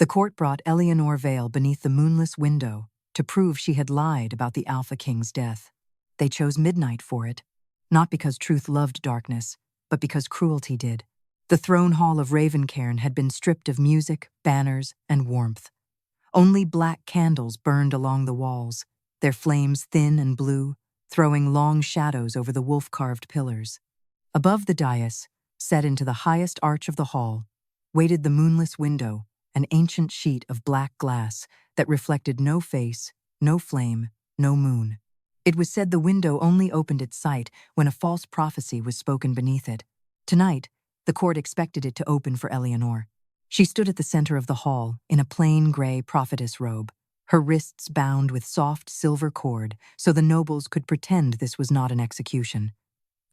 The court brought Elianor Vale beneath the moonless window to prove she had lied about the Alpha King's death. They chose midnight for it, not because truth loved darkness, but because cruelty did. The throne hall of Ravencairn had been stripped of music, banners, and warmth. Only black candles burned along the walls, their flames thin and blue, throwing long shadows over the wolf-carved pillars. Above the dais, set into the highest arch of the hall, waited the moonless window, an ancient sheet of black glass that reflected no face, no flame, no moon. It was said the window only opened at sight when a false prophecy was spoken beneath it. Tonight, the court expected it to open for Elianor. She stood at the center of the hall in a plain gray prophetess robe, her wrists bound with soft silver cord so the nobles could pretend this was not an execution.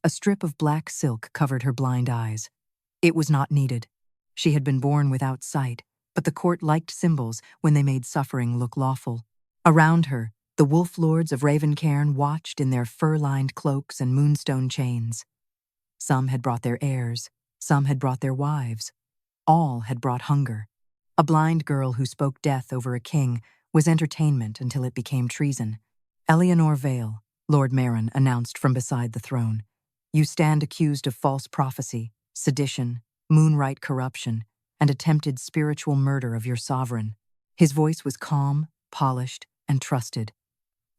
A strip of black silk covered her blind eyes. It was not needed. She had been born without sight, but the court liked symbols when they made suffering look lawful. Around her, the wolf lords of Ravencairn watched in their fur-lined cloaks and moonstone chains. Some had brought their heirs, some had brought their wives. All had brought hunger. A blind girl who spoke death over a king was entertainment until it became treason. Elianor Vale, Lord Merrin announced from beside the throne. You stand accused of false prophecy, sedition, moonlight corruption, and attempted spiritual murder of your sovereign. His voice was calm, polished, and trusted.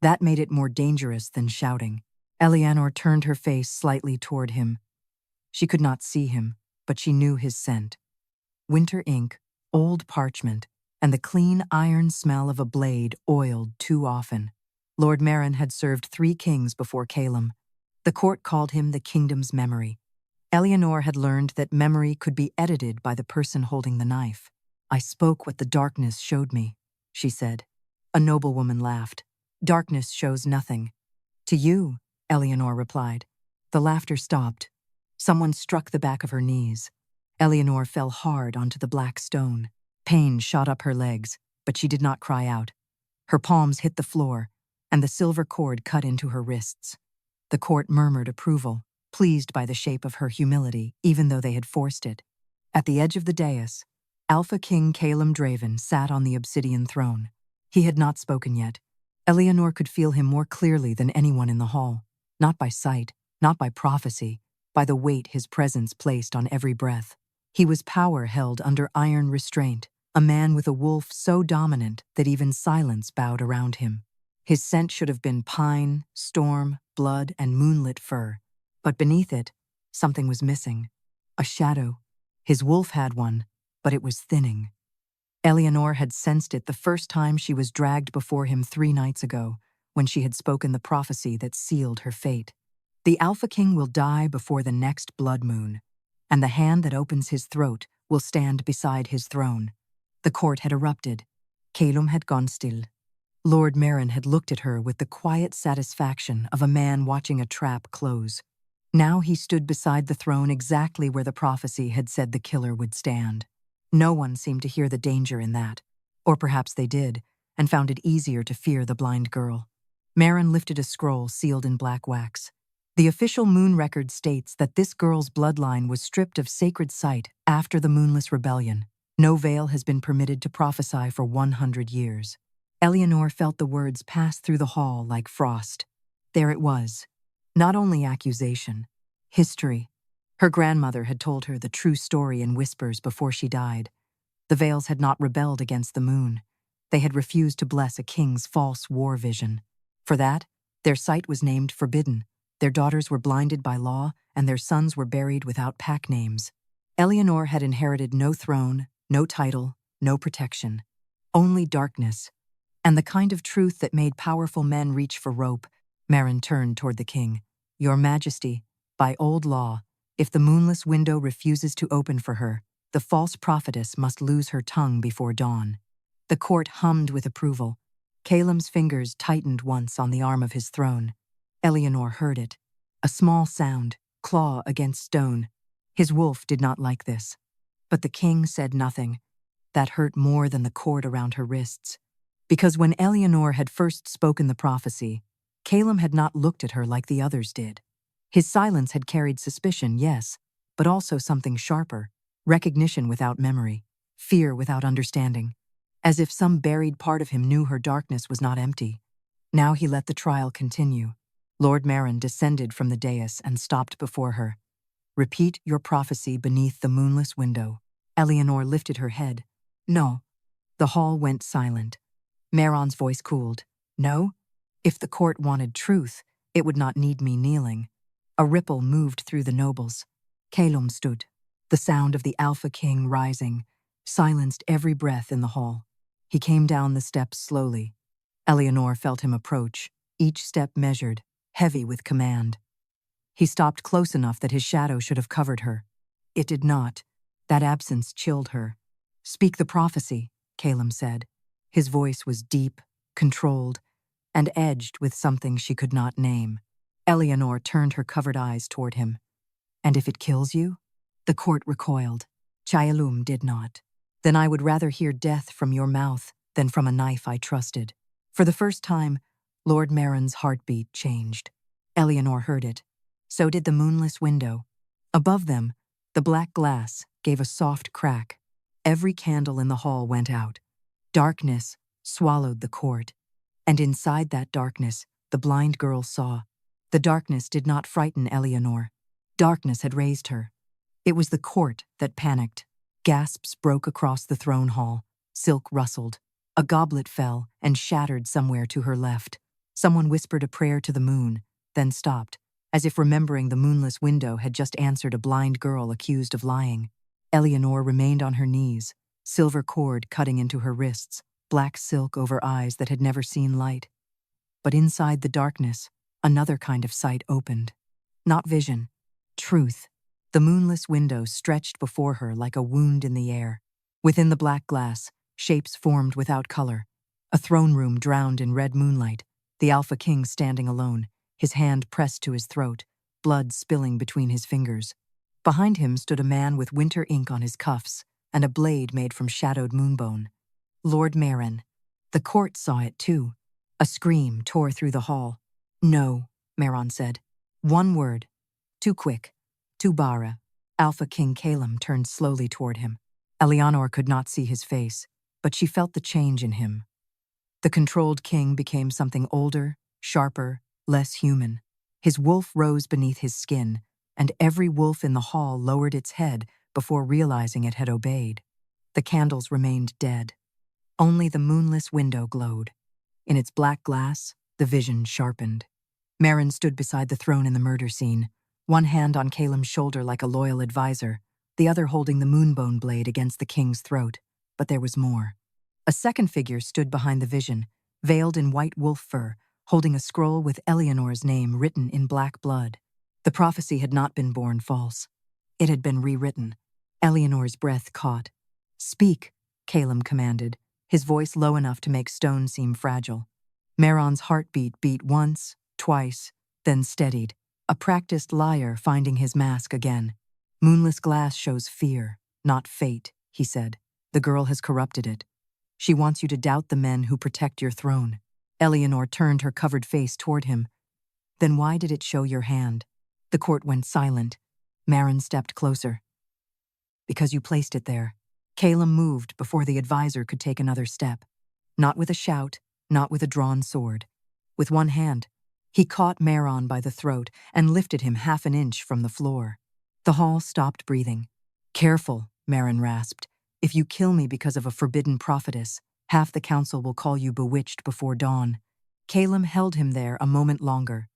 That made it more dangerous than shouting. Elianor turned her face slightly toward him. She could not see him, but she knew his scent. Winter ink, old parchment, and the clean iron smell of a blade oiled too often. Lord Merrin had served 3 kings before Caelum. The court called him the kingdom's memory. Elianor had learned that memory could be edited by the person holding the knife. I spoke what the darkness showed me, she said. A noblewoman laughed. Darkness shows nothing. To you, Elianor replied. The laughter stopped. Someone struck the back of her knees. Elianor fell hard onto the black stone. Pain shot up her legs, but she did not cry out. Her palms hit the floor, and the silver cord cut into her wrists. The court murmured approval, pleased by the shape of her humility, even though they had forced it. At the edge of the dais, Alpha King Caelum Draven sat on the obsidian throne. He had not spoken yet. Elianor could feel him more clearly than anyone in the hall, not by sight, not by prophecy, by the weight his presence placed on every breath. He was power held under iron restraint, a man with a wolf so dominant that even silence bowed around him. His scent should have been pine, storm, blood, and moonlit fur. But beneath it, something was missing. A shadow. His wolf had one, but it was thinning. Elianor had sensed it the first time she was dragged before him 3 nights ago, when she had spoken the prophecy that sealed her fate. The Alpha King will die before the next blood moon, and the hand that opens his throat will stand beside his throne. The court had erupted. Caelum had gone still. Lord Merrin had looked at her with the quiet satisfaction of a man watching a trap close. Now he stood beside the throne exactly where the prophecy had said the killer would stand. No one seemed to hear the danger in that, or perhaps they did, and found it easier to fear the blind girl. Merrin lifted a scroll sealed in black wax. The official moon record states that this girl's bloodline was stripped of sacred sight after the Moonless Rebellion. No veil has been permitted to prophesy for 100 years. Elianor felt the words pass through the hall like frost. There it was. Not only accusation, history. Her grandmother had told her the true story in whispers before she died. The Vales had not rebelled against the moon. They had refused to bless a king's false war vision. For that, their sight was named forbidden. Their daughters were blinded by law, and their sons were buried without pack names. Elianor had inherited no throne, no title, no protection. Only darkness, and the kind of truth that made powerful men reach for rope. Merrin turned toward the king. Your Majesty, by old law, if the moonless window refuses to open for her, the false prophetess must lose her tongue before dawn. The court hummed with approval. Caelum's fingers tightened once on the arm of his throne. Elianor heard it. A small sound, claw against stone. His wolf did not like this. But the king said nothing. That hurt more than the cord around her wrists. Because when Elianor had first spoken the prophecy, Caelum had not looked at her like the others did. His silence had carried suspicion, yes, but also something sharper, recognition without memory, fear without understanding. as if some buried part of him knew her darkness was not empty. Now he let the trial continue. Lord Marin descended from the dais and stopped before her. "Repeat your prophecy beneath the moonless window." Elianor lifted her head. "No." The hall went silent. Maron's voice cooled. "No? If the court wanted truth, it would not need me kneeling." A ripple moved through the nobles. Caelum stood. The sound of the Alpha King rising silenced every breath in the hall. He came down the steps slowly. Elianor felt him approach, each step measured, heavy with command. He stopped close enough that his shadow should have covered her. It did not. That absence chilled her. "Speak the prophecy," Caelum said. His voice was deep, controlled, and edged with something she could not name. Elianor turned her covered eyes toward him. "And if it kills you?" The court recoiled. Caelum did not. "Then I would rather hear death from your mouth than from a knife I trusted." For the first time, Lord Marin's heartbeat changed. Elianor heard it. So did the moonless window. Above them, the black glass gave a soft crack. Every candle in the hall went out. Darkness swallowed the court. And inside that darkness, the blind girl saw. The darkness did not frighten Elianor. Darkness had raised her. It was the court that panicked. Gasps broke across the throne hall. Silk rustled. A goblet fell and shattered somewhere to her left. Someone whispered a prayer to the moon, then stopped, as if remembering the moonless window had just answered a blind girl accused of lying. Elianor remained on her knees, silver cord cutting into her wrists, black silk over eyes that had never seen light. But inside the darkness, another kind of sight opened. Not vision, truth. The moonless window stretched before her like a wound in the air. Within the black glass, shapes formed without color. A throne room drowned in red moonlight, the Alpha King standing alone, his hand pressed to his throat, blood spilling between his fingers. Behind him stood a man with winter ink on his cuffs and a blade made from shadowed moonbone. Lord Marin. The court saw it too. A scream tore through the hall. "No," Maron said. "One word. Too quick. Tubara." Alpha King Caelum turned slowly toward him. Elianor could not see his face, but she felt the change in him. The controlled king became something older, sharper, less human. His wolf rose beneath his skin, and every wolf in the hall lowered its head before realizing it had obeyed. The candles remained dead. Only the moonless window glowed. In its black glass, the vision sharpened. Marin stood beside the throne in the murder scene, one hand on Caelum's shoulder like a loyal advisor, the other holding the moonbone blade against the king's throat. But there was more. A second figure stood behind the vision, veiled in white wolf fur, holding a scroll with Elianor's name written in black blood. The prophecy had not been born false. It had been rewritten. Elianor's breath caught. "Speak," Caelum commanded, his voice low enough to make stone seem fragile. Maron's heartbeat beat once, twice, then steadied, a practiced liar finding his mask again. "Moonless glass shows fear, not fate," he said. "The girl has corrupted it. She wants you to doubt the men who protect your throne." Elianor turned her covered face toward him. "Then why did it show your hand?" The court went silent. Marin stepped closer. "Because you placed it there." Caelum moved before the advisor could take another step. Not with a shout, not with a drawn sword. With one hand, he caught Maron by the throat and lifted him half an inch from the floor. The hall stopped breathing. "Careful," Marin rasped. "If you kill me because of a forbidden prophetess, half the council will call you bewitched before dawn." Caelum held him there a moment longer,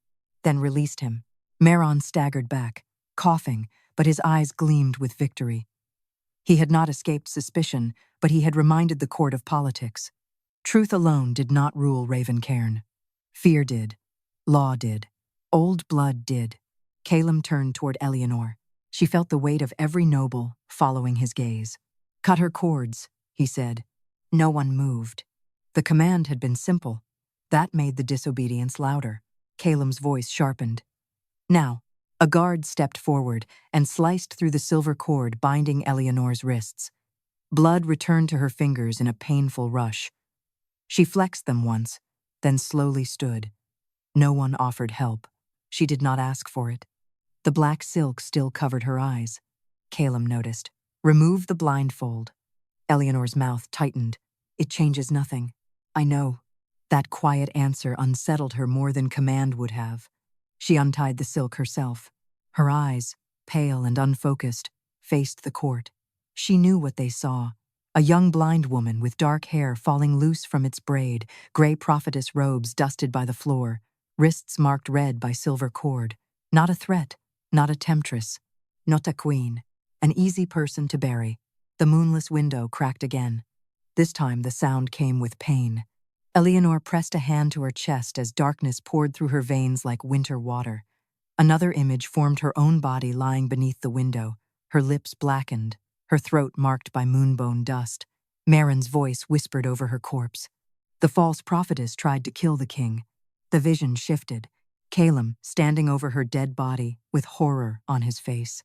then released him. Maron staggered back, coughing, but his eyes gleamed with victory. He had not escaped suspicion, but he had reminded the court of politics. Truth alone did not rule Ravencairn. Fear did. Law did. Old blood did. Caelum turned toward Elianor. She felt the weight of every noble following his gaze. "Cut her cords," he said. No one moved. The command had been simple. That made the disobedience louder. Caelum's voice sharpened. "Now." A guard stepped forward and sliced through the silver cord binding Elianor's wrists. Blood returned to her fingers in a painful rush. She flexed them once, then slowly stood. No one offered help. She did not ask for it. The black silk still covered her eyes. Caelum noticed. "Remove the blindfold." Elianor's mouth tightened. It changes nothing. I know. That quiet answer unsettled her more than command would have. She untied the silk herself. Her eyes, pale and unfocused, faced the court. She knew what they saw. A young blind woman with dark hair falling loose from its braid, gray prophetess robes dusted by the floor, wrists marked red by silver cord. Not a threat, not a temptress, not a queen. An easy person to bury. The moonless window cracked again. This time the sound came with pain. Elianor pressed a hand to her chest as darkness poured through her veins like winter water. Another image formed her own body lying beneath the window, her lips blackened, her throat marked by moonbone dust. Marin's voice whispered over her corpse. The false prophetess tried to kill the king. The vision shifted. Caelum standing over her dead body with horror on his face.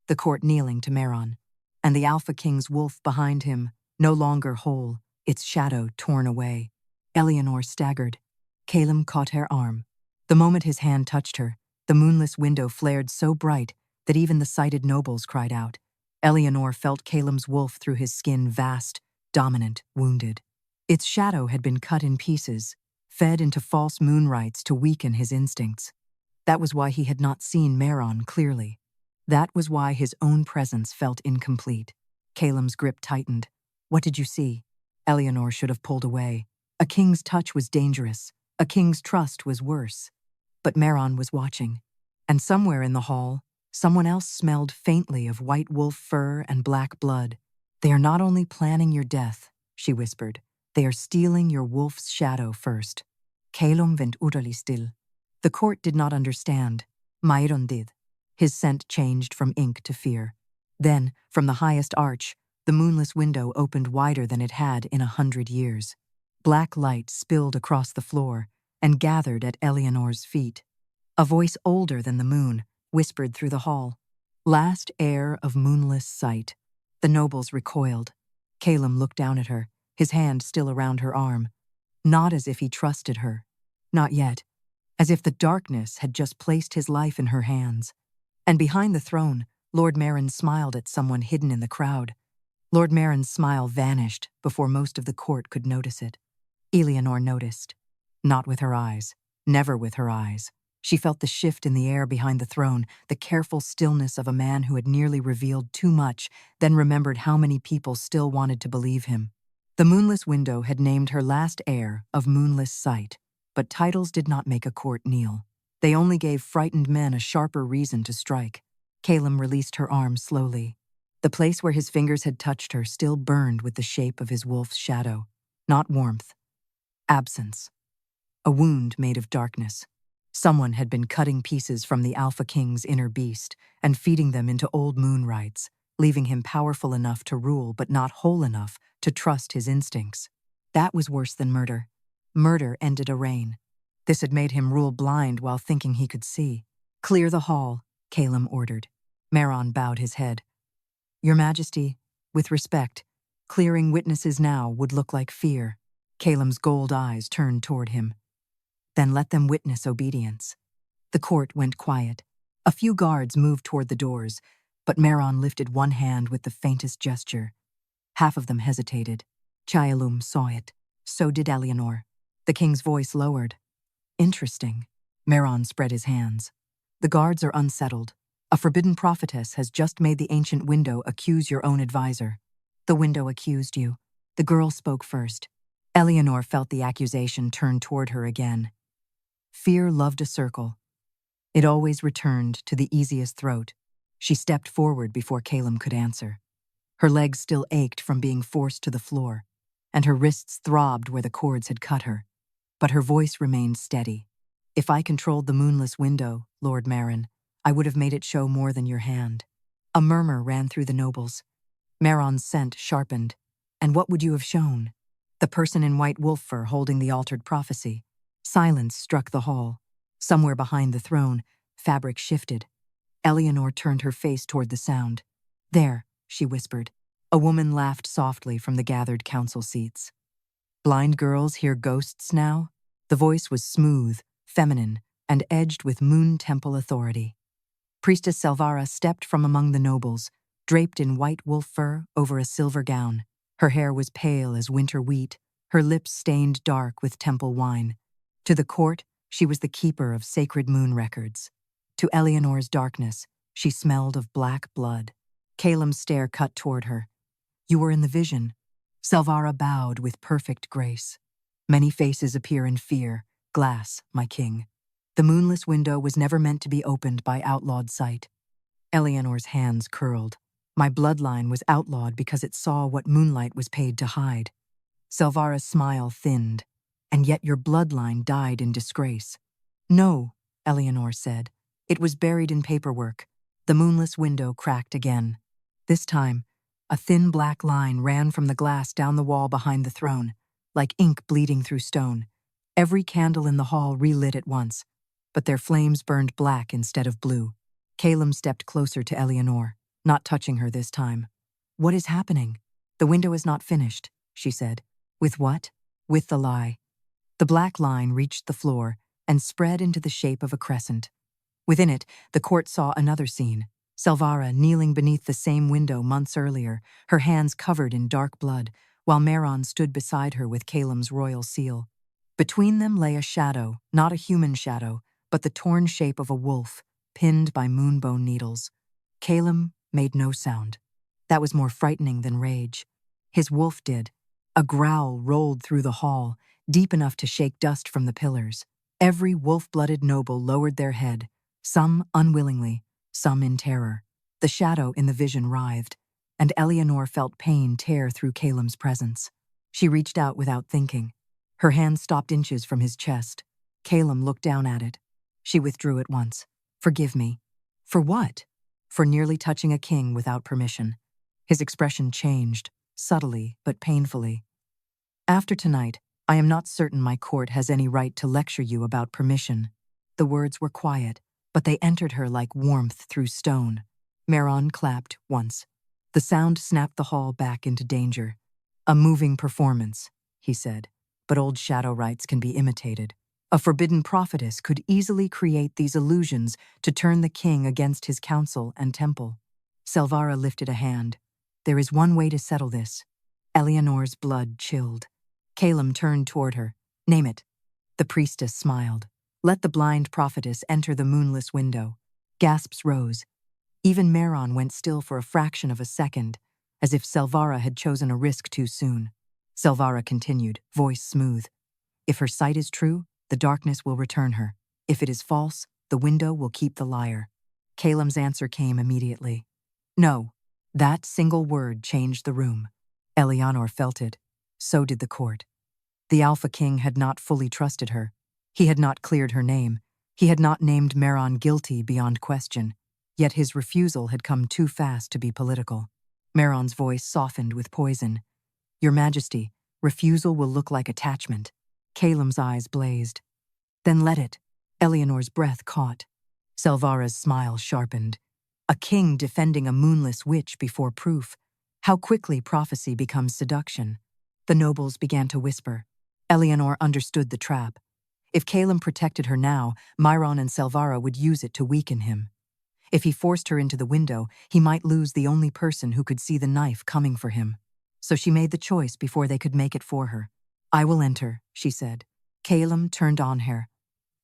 The court kneeling to Maron. And the Alpha King's wolf behind him, no longer whole, its shadow torn away. Elianor staggered. Caelum caught her arm. The moment his hand touched her, the moonless window flared so bright that even the sighted nobles cried out. Elianor felt Caelum's wolf through his skin, vast, dominant, wounded. Its shadow had been cut in pieces, fed into false moonrights to weaken his instincts. That was why he had not seen Maron clearly. That was why his own presence felt incomplete. Caelum's grip tightened. What did you see? Elianor should have pulled away. A king's touch was dangerous. A king's trust was worse. But Maron was watching. And somewhere in the hall, someone else smelled faintly of white wolf fur and black blood. They are not only planning your death, she whispered. They are stealing your wolf's shadow first. Caelum went utterly still. The court did not understand. Maron did. His scent changed from ink to fear. Then, from the highest arch, the moonless window opened wider than it had in 100 years. Black light spilled across the floor and gathered at Elianor's feet. A voice older than the moon whispered through the hall. Last heir of moonless sight. The nobles recoiled. Caelum looked down at her, his hand still around her arm. Not as if he trusted her. Not yet. As if the darkness had just placed his life in her hands. And behind the throne, Lord Maron smiled at someone hidden in the crowd. Lord Maron's smile vanished before most of the court could notice it. Elianor noticed. Not with her eyes. Never with her eyes. She felt the shift in the air behind the throne, the careful stillness of a man who had nearly revealed too much, then remembered how many people still wanted to believe him. The moonless window had named her last heir of moonless sight, but titles did not make a court kneel. They only gave frightened men a sharper reason to strike. Caelum released her arm slowly. The place where his fingers had touched her still burned with the shape of his wolf's shadow. Not warmth. Absence. A wound made of darkness. Someone had been cutting pieces from the Alpha King's inner beast and feeding them into old moon rites, leaving him powerful enough to rule but not whole enough to trust his instincts. That was worse than murder. Murder ended a reign. This had made him rule blind while thinking he could see. Clear the hall, Caelum ordered. Maron bowed his head. Your Majesty, with respect, clearing witnesses now would look like fear. Caelum's gold eyes turned toward him. Then let them witness obedience. The court went quiet. A few guards moved toward the doors, but Maron lifted one hand with the faintest gesture. Half of them hesitated. Caelum saw it. So did Elianor. The king's voice lowered. Interesting. Maron spread his hands. The guards are unsettled. A forbidden prophetess has just made the ancient window accuse your own advisor. The window accused you. The girl spoke first. Elianor felt the accusation turn toward her again. Fear loved a circle. It always returned to the easiest throat. She stepped forward before Caelum could answer. Her legs still ached from being forced to the floor, and her wrists throbbed where the cords had cut her. But her voice remained steady. If I controlled the moonless window, Lord Maron, I would have made it show more than your hand. A murmur ran through the nobles. Maron's scent sharpened. And what would you have shown? The person in white wolf fur holding the altered prophecy. Silence struck the hall. Somewhere behind the throne, fabric shifted. Elianor turned her face toward the sound. There, she whispered. A woman laughed softly from the gathered council seats. Blind girls hear ghosts now? The voice was smooth, feminine, and edged with moon temple authority. Priestess Selvara stepped from among the nobles, draped in white wolf fur over a silver gown. Her hair was pale as winter wheat, her lips stained dark with temple wine. To the court, she was the keeper of sacred moon records. To Elianor's darkness, she smelled of black blood. Caelum's stare cut toward her. "You were in the vision." Salvara bowed with perfect grace. "Many faces appear in fear. Glass, my king. The moonless window was never meant to be opened by outlawed sight." Elianor's hands curled. "My bloodline was outlawed because it saw what moonlight was paid to hide." Salvara's smile thinned. "And yet your bloodline died in disgrace." "No," Elianor said. "It was buried in paperwork." The moonless window cracked again. This time, a thin black line ran from the glass down the wall behind the throne, like ink bleeding through stone. Every candle in the hall relit at once, but their flames burned black instead of blue. Caelum stepped closer to Elianor, not touching her this time. "What is happening?" "The window is not finished," she said. "With what?" "With the lie." The black line reached the floor and spread into the shape of a crescent. Within it, the court saw another scene. Salvara kneeling beneath the same window months earlier, her hands covered in dark blood, while Meron stood beside her with Caelum's royal seal. Between them lay a shadow, not a human shadow, but the torn shape of a wolf, pinned by moonbone needles. Caelum made no sound. That was more frightening than rage. His wolf did. A growl rolled through the hall, deep enough to shake dust from the pillars. Every wolf-blooded noble lowered their head, some unwillingly, some in terror. The shadow in the vision writhed, and Elianor felt pain tear through Caelum's presence. She reached out without thinking. Her hand stopped inches from his chest. Caelum looked down at it. She withdrew at once. "Forgive me." "For what?" "For nearly touching a king without permission." His expression changed, subtly but painfully. "After tonight, I am not certain my court has any right to lecture you about permission." The words were quiet, but they entered her like warmth through stone. Meron clapped once. The sound snapped the hall back into danger. "A moving performance," he said, "but old shadow rites can be imitated. A forbidden prophetess could easily create these illusions to turn the king against his council and temple." Salvara lifted a hand. "There is one way to settle this." Elianor's blood chilled. Caelum turned toward her. "Name it." The priestess smiled. "Let the blind prophetess enter the moonless window." Gasps rose. Even Meron went still for a fraction of a second, as if Salvara had chosen a risk too soon. Salvara continued, voice smooth. "If her sight is true, the darkness will return her. If it is false, the window will keep the liar." Caelum's answer came immediately. "No." That single word changed the room. Elianor felt it. So did the court. The Alpha King had not fully trusted her. He had not cleared her name. He had not named Meron guilty beyond question. Yet his refusal had come too fast to be political. Meron's voice softened with poison. "Your Majesty, refusal will look like attachment." Caelum's eyes blazed. "Then let it." Elianor's breath caught. Salvara's smile sharpened. A king defending a moonless witch before proof. How quickly prophecy becomes seduction. The nobles began to whisper. Elianor understood the trap. If Caelum protected her now, Meron and Salvara would use it to weaken him. If he forced her into the window, he might lose the only person who could see the knife coming for him. So she made the choice before they could make it for her. "I will enter," she said. Caelum turned on her.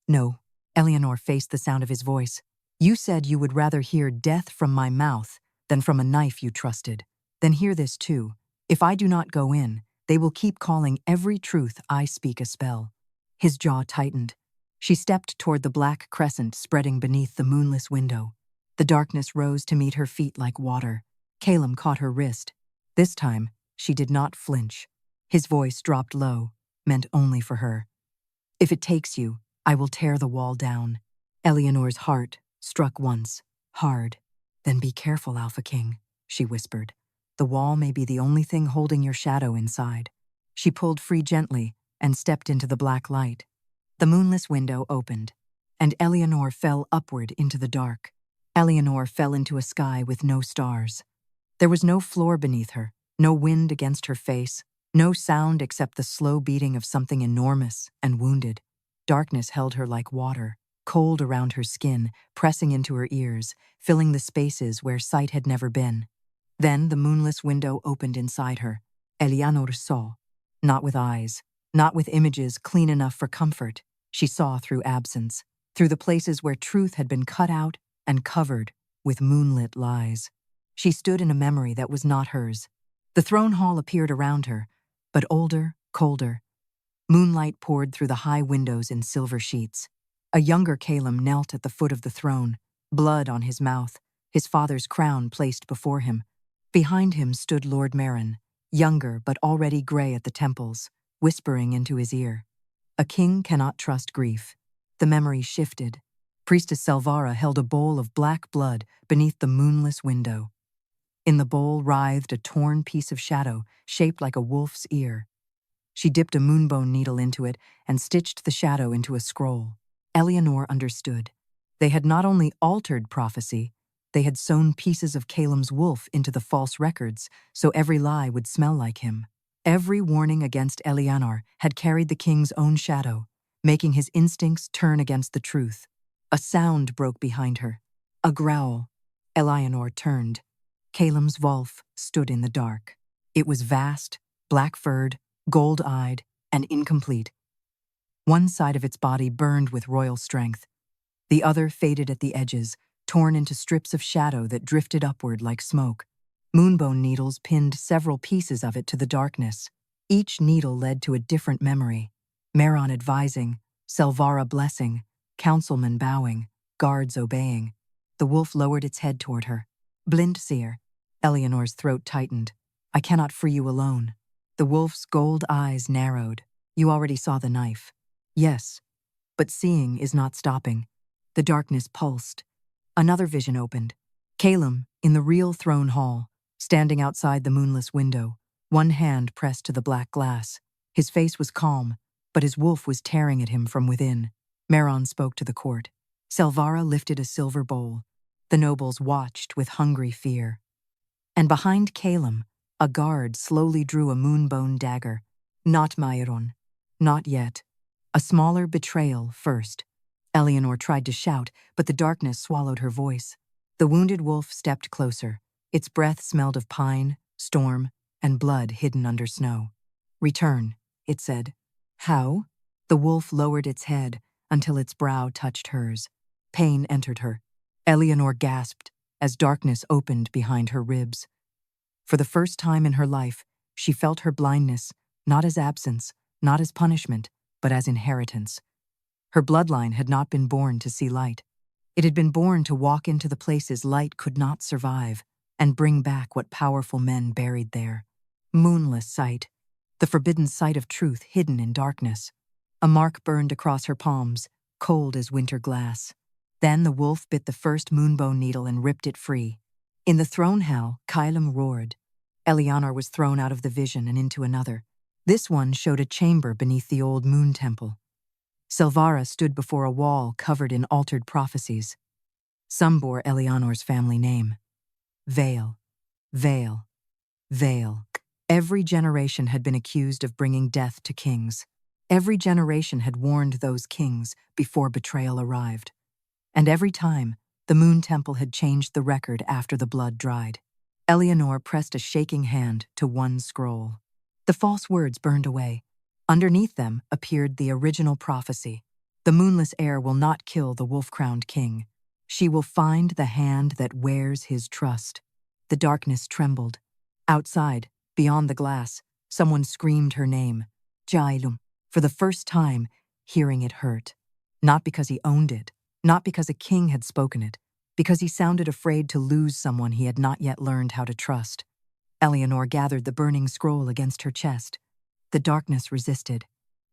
"No." Elianor faced the sound of his voice. "You said you would rather hear death from my mouth than from a knife you trusted. Then hear this too. If I do not go in, they will keep calling every truth I speak a spell." His jaw tightened. She stepped toward the black crescent spreading beneath the moonless window. The darkness rose to meet her feet like water. Caelum caught her wrist. This time, she did not flinch. His voice dropped low, meant only for her. "If it takes you, I will tear the wall down." Elianor's heart struck once, hard. "Then be careful, Alpha King," she whispered. "The wall may be the only thing holding your shadow inside." She pulled free gently and stepped into the black light. The moonless window opened, and Elianor fell upward into the dark. Elianor fell into a sky with no stars. There was no floor beneath her, no wind against her face, no sound except the slow beating of something enormous and wounded. Darkness held her like water, cold around her skin, pressing into her ears, filling the spaces where sight had never been. Then the moonless window opened inside her. Elianor saw, not with eyes, not with images clean enough for comfort. She saw through absence, through the places where truth had been cut out and covered with moonlit lies. She stood in a memory that was not hers. The throne hall appeared around her, but older, colder. Moonlight poured through the high windows in silver sheets. A younger Caelum knelt at the foot of the throne, blood on his mouth, his father's crown placed before him. Behind him stood Lord Marin, younger but already gray at the temples, whispering into his ear. A king cannot trust grief. The memory shifted. Priestess Selvara held a bowl of black blood beneath the moonless window. In the bowl writhed a torn piece of shadow shaped like a wolf's ear. She dipped a moonbone needle into it and stitched the shadow into a scroll. Elianor understood. They had not only altered prophecy, they had sewn pieces of Caelum's wolf into the false records so every lie would smell like him. Every warning against Elianor had carried the king's own shadow, making his instincts turn against the truth. A sound broke behind her. A growl. Elianor turned. Caelum's wolf stood in the dark. It was vast, black-furred, gold-eyed, and incomplete. One side of its body burned with royal strength. The other faded at the edges, torn into strips of shadow that drifted upward like smoke. Moonbone needles pinned several pieces of it to the darkness. Each needle led to a different memory. Maron advising, Selvara blessing, councilmen bowing, guards obeying. The wolf lowered its head toward her. Blind seer. Elianor's throat tightened. I cannot free you alone. The wolf's gold eyes narrowed. You already saw the knife. Yes, but seeing is not stopping. The darkness pulsed. Another vision opened. Caelum, in the real throne hall, standing outside the moonless window, one hand pressed to the black glass. His face was calm, but his wolf was tearing at him from within. Maron spoke to the court. Selvara lifted a silver bowl. The nobles watched with hungry fear. And behind Caelum, a guard slowly drew a moonbone dagger. Not Maron. Not yet. A smaller betrayal first. Elianor tried to shout, but the darkness swallowed her voice. The wounded wolf stepped closer. Its breath smelled of pine, storm, and blood hidden under snow. Return, it said. How? The wolf lowered its head until its brow touched hers. Pain entered her. Elianor gasped as darkness opened behind her ribs. For the first time in her life, she felt her blindness, not as absence, not as punishment, but as inheritance. Her bloodline had not been born to see light. It had been born to walk into the places light could not survive and bring back what powerful men buried there. Moonless sight, the forbidden sight of truth hidden in darkness. A mark burned across her palms, cold as winter glass. Then the wolf bit the first moonbone needle and ripped it free. In the throne hall, Caelum roared. Elianor was thrown out of the vision and into another. This one showed a chamber beneath the old moon temple. Selvara stood before a wall covered in altered prophecies. Some bore Elianor's family name. Vale, Vale, Vale. Every generation had been accused of bringing death to kings. Every generation had warned those kings before betrayal arrived. And every time, the moon temple had changed the record after the blood dried. Elianor pressed a shaking hand to one scroll. The false words burned away. Underneath them appeared the original prophecy. The moonless heir will not kill the wolf-crowned king. She will find the hand that wears his trust. The darkness trembled. Outside, beyond the glass, someone screamed her name, Caelum. For the first time, hearing it hurt. Not because he owned it, not because a king had spoken it, because he sounded afraid to lose someone he had not yet learned how to trust. Elianor gathered the burning scroll against her chest. The darkness resisted.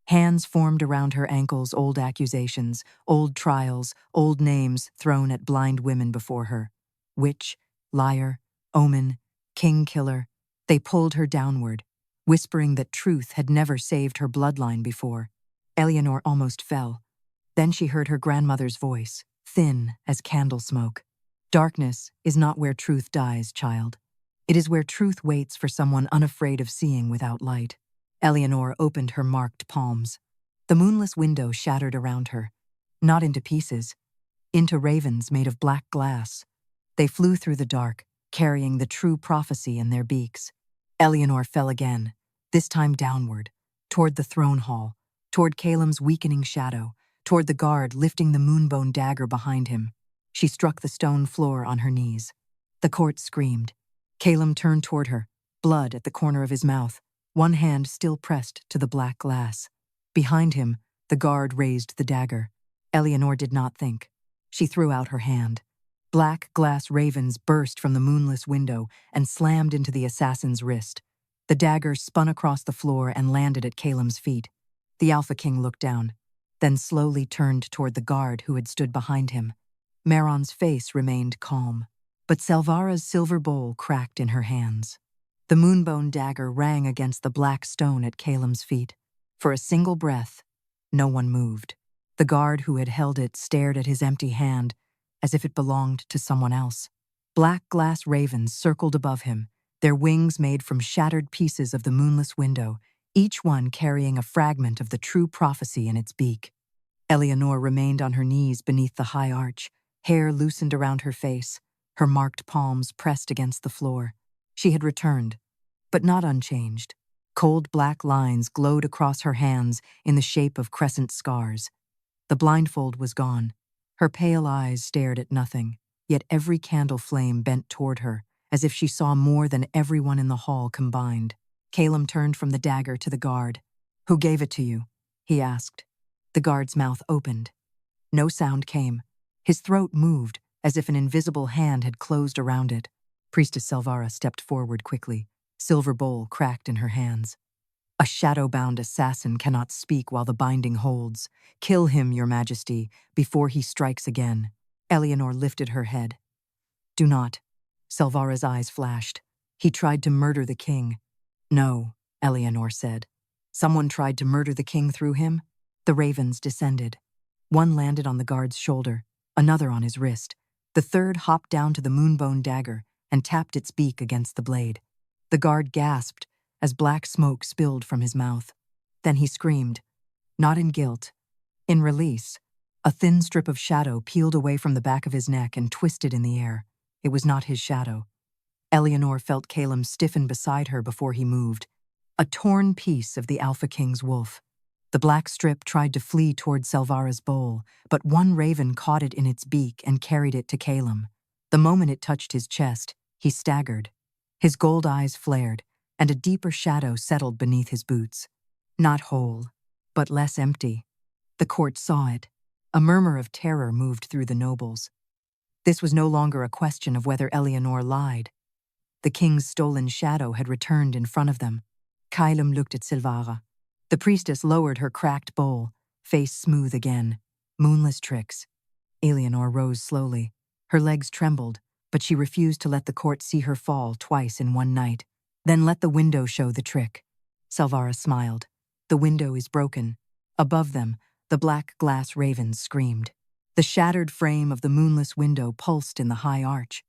Hands formed around her ankles, old accusations, old trials, old names thrown at blind women before her. Witch, liar, omen, king-killer. They pulled her downward, whispering that truth had never saved her bloodline before. Elianor almost fell. Then she heard her grandmother's voice, thin as candle smoke. Darkness is not where truth dies, child. It is where truth waits for someone unafraid of seeing without light. Elianor opened her marked palms. The moonless window shattered around her, not into pieces, into ravens made of black glass. They flew through the dark, carrying the true prophecy in their beaks. Elianor fell again, this time downward, toward the throne hall, toward Caelum's weakening shadow, toward the guard lifting the moonbone dagger behind him. She struck the stone floor on her knees. The court screamed. Caelum turned toward her, blood at the corner of his mouth, one hand still pressed to the black glass. Behind him, the guard raised the dagger. Elianor did not think. She threw out her hand. Black glass ravens burst from the moonless window and slammed into the assassin's wrist. The dagger spun across the floor and landed at Caelum's feet. The Alpha King looked down, then slowly turned toward the guard who had stood behind him. Meron's face remained calm, but Selvara's silver bowl cracked in her hands. The moonbone dagger rang against the black stone at Caelum's feet. For a single breath, no one moved. The guard who had held it stared at his empty hand, as if it belonged to someone else. Black glass ravens circled above him, their wings made from shattered pieces of the moonless window, each one carrying a fragment of the true prophecy in its beak. Elianor remained on her knees beneath the high arch, hair loosened around her face, her marked palms pressed against the floor. She had returned, but not unchanged. Cold black lines glowed across her hands in the shape of crescent scars. The blindfold was gone. Her pale eyes stared at nothing, yet every candle flame bent toward her, as if she saw more than everyone in the hall combined. Caelum turned from the dagger to the guard. "Who gave it to you?" he asked. The guard's mouth opened. No sound came. His throat moved, as if an invisible hand had closed around it. Priestess Selvara stepped forward quickly, silver bowl cracked in her hands. "A shadow-bound assassin cannot speak while the binding holds. Kill him, your majesty, before he strikes again." Elianor lifted her head. "Do not." Selvara's eyes flashed. "He tried to murder the king." "No," Elianor said. "Someone tried to murder the king through him?" The ravens descended. One landed on the guard's shoulder, another on his wrist. The third hopped down to the moonbone dagger and tapped its beak against the blade. The guard gasped as black smoke spilled from his mouth. Then he screamed, not in guilt, in release. A thin strip of shadow peeled away from the back of his neck and twisted in the air. It was not his shadow. Elianor felt Caelum stiffen beside her before he moved. A torn piece of the Alpha King's wolf. The black strip tried to flee toward Selvara's bowl, but one raven caught it in its beak and carried it to Caelum. The moment it touched his chest, he staggered. His gold eyes flared, and a deeper shadow settled beneath his boots. Not whole, but less empty. The court saw it. A murmur of terror moved through the nobles. This was no longer a question of whether Elianor lied. The king's stolen shadow had returned in front of them. Caelum looked at Selvara. The priestess lowered her cracked bowl, face smooth again. Moonless tricks. Elianor rose slowly. Her legs trembled, but she refused to let the court see her fall twice in one night. "Then let the window show the trick." Selvara smiled. "The window is broken." Above them, the black glass ravens screamed. The shattered frame of the moonless window pulsed in the high arch.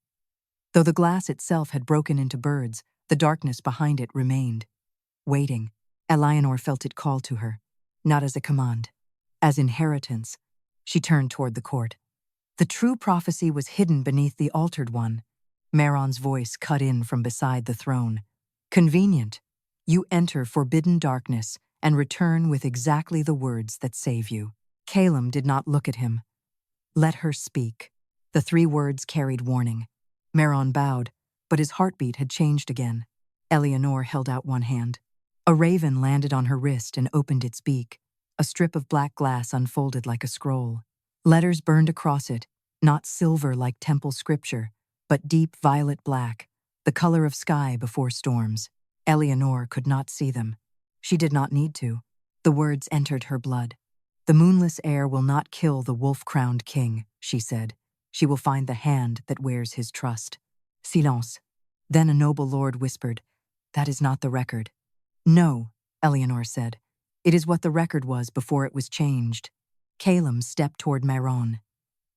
Though the glass itself had broken into birds, the darkness behind it remained. Waiting, Elianor felt it call to her, not as a command, as inheritance. She turned toward the court. The true prophecy was hidden beneath the altered one. Meron's voice cut in from beside the throne. "Convenient. You enter forbidden darkness and return with exactly the words that save you." Caelum did not look at him. "Let her speak." The 3 words carried warning. Meron bowed, but his heartbeat had changed again. Elianor held out one hand. A raven landed on her wrist and opened its beak. A strip of black glass unfolded like a scroll. Letters burned across it, not silver like temple scripture, but deep violet black, the color of sky before storms. Elianor could not see them. She did not need to. The words entered her blood. "The moonless air will not kill the wolf-crowned king," she said. "She will find the hand that wears his trust." Silence. Then a noble lord whispered, "That is not the record." "No," Elianor said. "It is what the record was before it was changed." Caelum stepped toward Meron.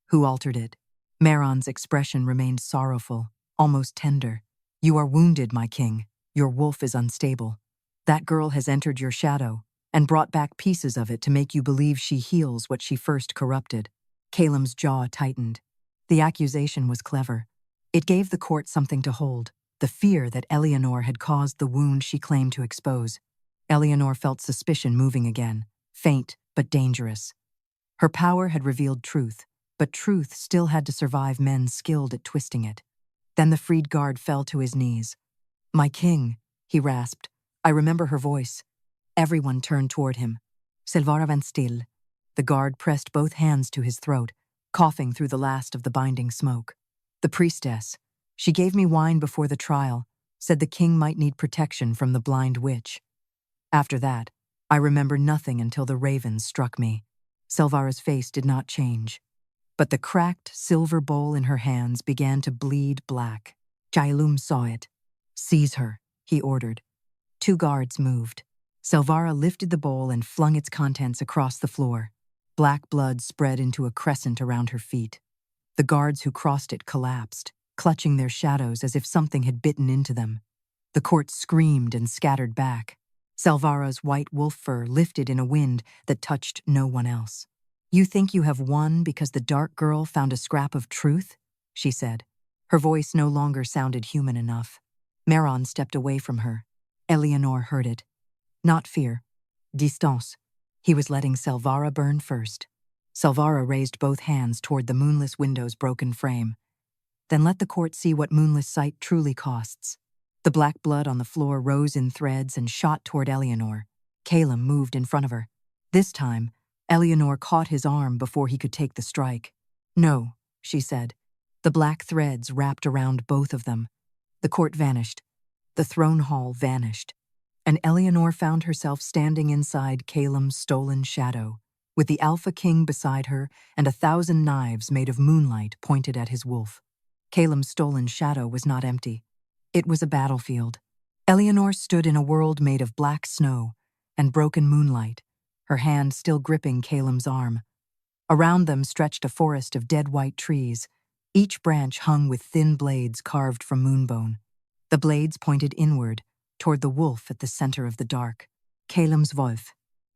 "Who altered it?" Meron's expression remained sorrowful, almost tender. "You are wounded, my king. Your wolf is unstable. That girl has entered your shadow and brought back pieces of it to make you believe she heals what she first corrupted." Caelum's jaw tightened. The accusation was clever. It gave the court something to hold, the the fear that Elianor had caused the wound she claimed to expose. Elianor felt suspicion moving again, faint but dangerous. Her power had revealed truth, but truth still had to survive men skilled at twisting it. Then the freed guard fell to his knees. "My king," he rasped. I remember her voice. Everyone turned toward him. "Silvara van Stil." The guard pressed both hands to his throat, coughing through the last of the binding smoke. "The priestess. She gave me wine before the trial, said the king might need protection from the blind witch." After that, I remember nothing until the ravens struck me. Silvara's face did not change, but the cracked silver bowl in her hands began to bleed black. Caelum saw it. "Seize her," he ordered. 2 guards moved. Silvara lifted the bowl and flung its contents across the floor. Black blood spread into a crescent around her feet. The guards who crossed it collapsed, clutching their shadows as if something had bitten into them. The court screamed and scattered back. Silvara's white wolf fur lifted in a wind that touched no one else. "You think you have won because the dark girl found a scrap of truth?" she said. Her voice no longer sounded human enough. Meron stepped away from her. Elianor heard it. Not fear. Distance. He was letting Silvara burn first. Silvara raised both hands toward the moonless window's broken frame. "Then let the court see what moonless sight truly costs." The black blood on the floor rose in threads and shot toward Elianor. Caelum moved in front of her. This time, Elianor caught his arm before he could take the strike. "No," she said. The black threads wrapped around both of them. The court vanished. The throne hall vanished. And Elianor found herself standing inside Caelum's stolen shadow, with the Alpha King beside her and 1,000 knives made of moonlight pointed at his wolf. Caelum's stolen shadow was not empty. It was a battlefield. Elianor stood in a world made of black snow and broken moonlight, her hand still gripping Caelum's arm. Around them stretched a forest of dead white trees, each branch hung with thin blades carved from moonbone. The blades pointed inward, toward the wolf at the center of the dark. Caelum's wolf.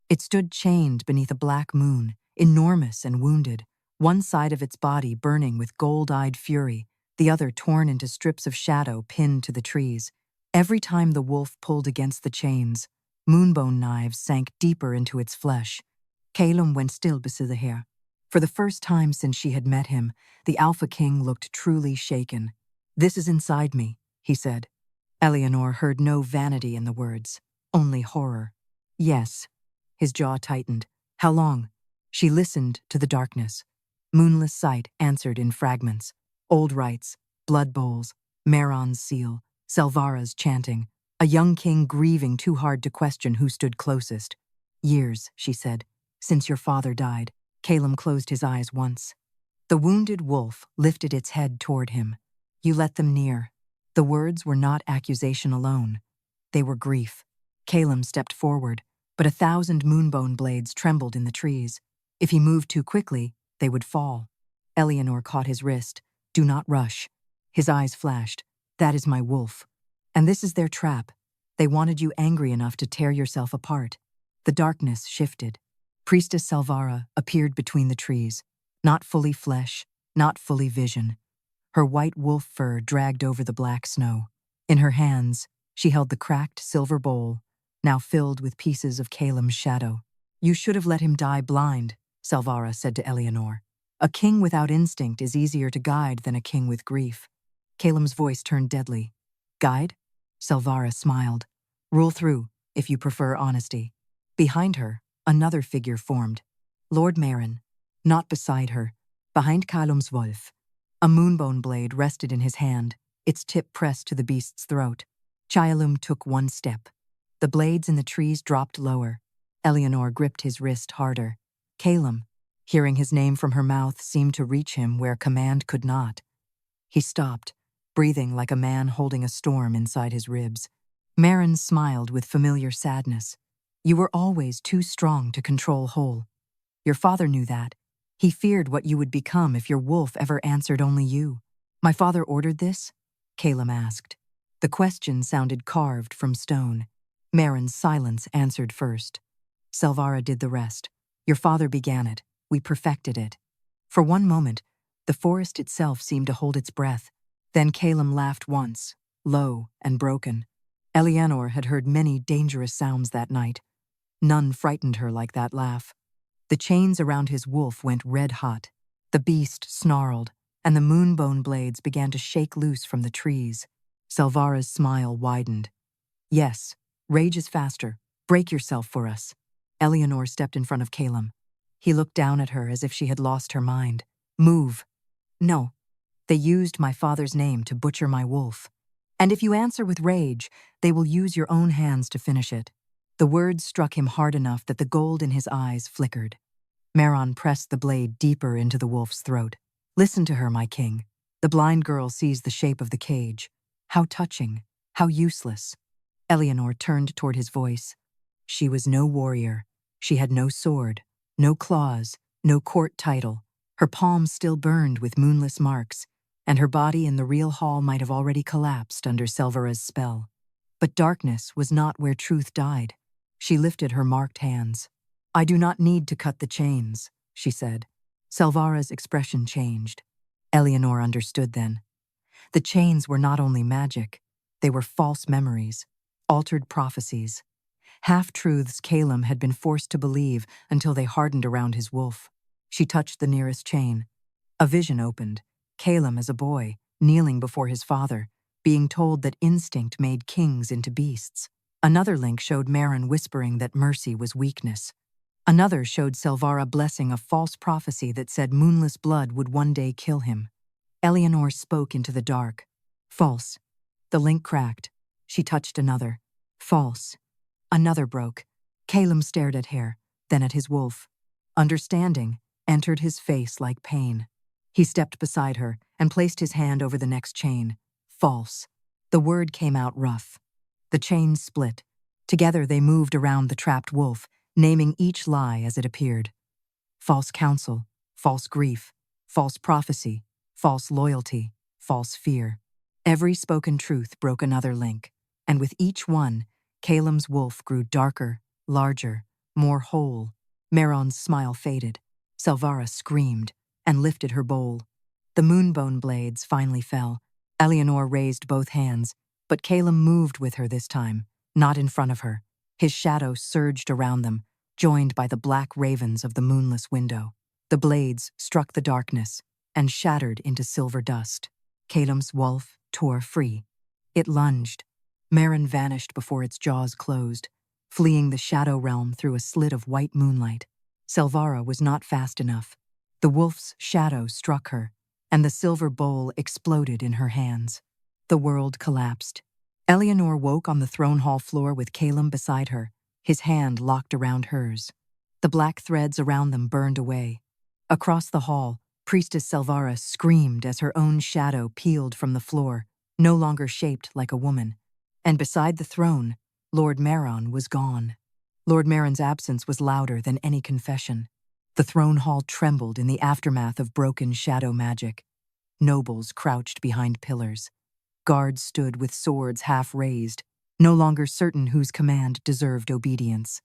It stood chained beneath a black moon, enormous and wounded, one side of its body burning with gold-eyed fury, the other torn into strips of shadow pinned to the trees. Every time the wolf pulled against the chains, moonbone knives sank deeper into its flesh. Caelum went still beside the hair. For the first time since she had met him, the Alpha King looked truly shaken. "This is inside me," he said. Elianor heard no vanity in the words, only horror. "Yes." His jaw tightened. "How long?" She listened to the darkness. Moonless sight answered in fragments. Old rites, blood bowls, Meron's seal, Silvara's chanting, a young king grieving too hard to question who stood closest. "Years," she said, "since your father died." Caelum closed his eyes once. The wounded wolf lifted its head toward him. "You let them near." The words were not accusation alone. They were grief. Caelum stepped forward, but 1,000 moonbone blades trembled in the trees. If he moved too quickly, they would fall. Elianor caught his wrist. "Do not rush." His eyes flashed. "That is my wolf. And this is their trap. They wanted you angry enough to tear yourself apart." The darkness shifted. Priestess Silvara appeared between the trees, not fully flesh, not fully vision. Her white wolf fur dragged over the black snow. In her hands, she held the cracked silver bowl, now filled with pieces of Caelum's shadow. "You should have let him die blind," Silvara said to Elianor. "A king without instinct is easier to guide than a king with grief." Caelum's voice turned deadly. "Guide?" Silvara smiled. "Rule through, if you prefer honesty." Behind her, another figure formed. Lord Meron. Not beside her, behind Caelum's wolf. A moonbone blade rested in his hand, its tip pressed to the beast's throat. Caelum took one step. The blades in the trees dropped lower. Elianor gripped his wrist harder. Caelum, hearing his name from her mouth, seemed to reach him where command could not. He stopped, breathing like a man holding a storm inside his ribs. Meron smiled with familiar sadness. "You were always too strong to control whole. Your father knew that. He feared what you would become if your wolf ever answered only you." "My father ordered this?" Caelum asked. The question sounded carved from stone. Meron's silence answered first. "Silvara did the rest. Your father began it. We perfected it." For one moment, the forest itself seemed to hold its breath. Then Caelum laughed once, low and broken. Elianor had heard many dangerous sounds that night. None frightened her like that laugh. The chains around his wolf went red hot. The beast snarled, and the moonbone blades began to shake loose from the trees. Selvara's smile widened. Yes, rage is faster. Break yourself for us. Elianor stepped in front of Caelum. He looked down at her as if she had lost her mind. Move. No. They used my father's name to butcher my wolf. And if you answer with rage, they will use your own hands to finish it. The words struck him hard enough that the gold in his eyes flickered. Meron pressed the blade deeper into the wolf's throat. Listen to her, my king. The blind girl sees the shape of the cage. How touching, how useless. Elianor turned toward his voice. She was no warrior. She had no sword, no claws, no court title. Her palms still burned with moonless marks, and her body in the real hall might have already collapsed under Selvara's spell. But darkness was not where truth died. She lifted her marked hands. I do not need to cut the chains, she said. Selvara's expression changed. Elianor understood then. The chains were not only magic, they were false memories, altered prophecies. Half-truths Caelum had been forced to believe until they hardened around his wolf. She touched the nearest chain. A vision opened. Caelum as a boy, kneeling before his father, being told that instinct made kings into beasts. Another link showed Meron whispering that mercy was weakness. Another showed Selvara blessing a false prophecy that said moonless blood would one day kill him. Elianor spoke into the dark. False. The link cracked. She touched another. False. Another broke. Caelum stared at her, then at his wolf. Understanding entered his face like pain. He stepped beside her and placed his hand over the next chain. False. The word came out rough. The chains split. Together they moved around the trapped wolf, naming each lie as it appeared. False counsel, false grief, false prophecy, false loyalty, false fear. Every spoken truth broke another link, and with each one, Caelum's wolf grew darker, larger, more whole. Meron's smile faded. Selvara screamed and lifted her bowl. The moonbone blades finally fell. Elianor raised both hands, but Caelum moved with her this time, not in front of her. His shadow surged around them, joined by the black ravens of the moonless window. The blades struck the darkness and shattered into silver dust. Caelum's wolf tore free. It lunged. Meron vanished before its jaws closed, fleeing the shadow realm through a slit of white moonlight. Selvara was not fast enough. The wolf's shadow struck her, and the silver bowl exploded in her hands. The world collapsed. Elianor woke on the throne hall floor with Caelum beside her, his hand locked around hers. The black threads around them burned away. Across the hall, Priestess Selvara screamed as her own shadow peeled from the floor, no longer shaped like a woman. And beside the throne, Lord Meron was gone. Lord Meron's absence was louder than any confession. The throne hall trembled in the aftermath of broken shadow magic. Nobles crouched behind pillars. Guards stood with swords half raised, no longer certain whose command deserved obedience.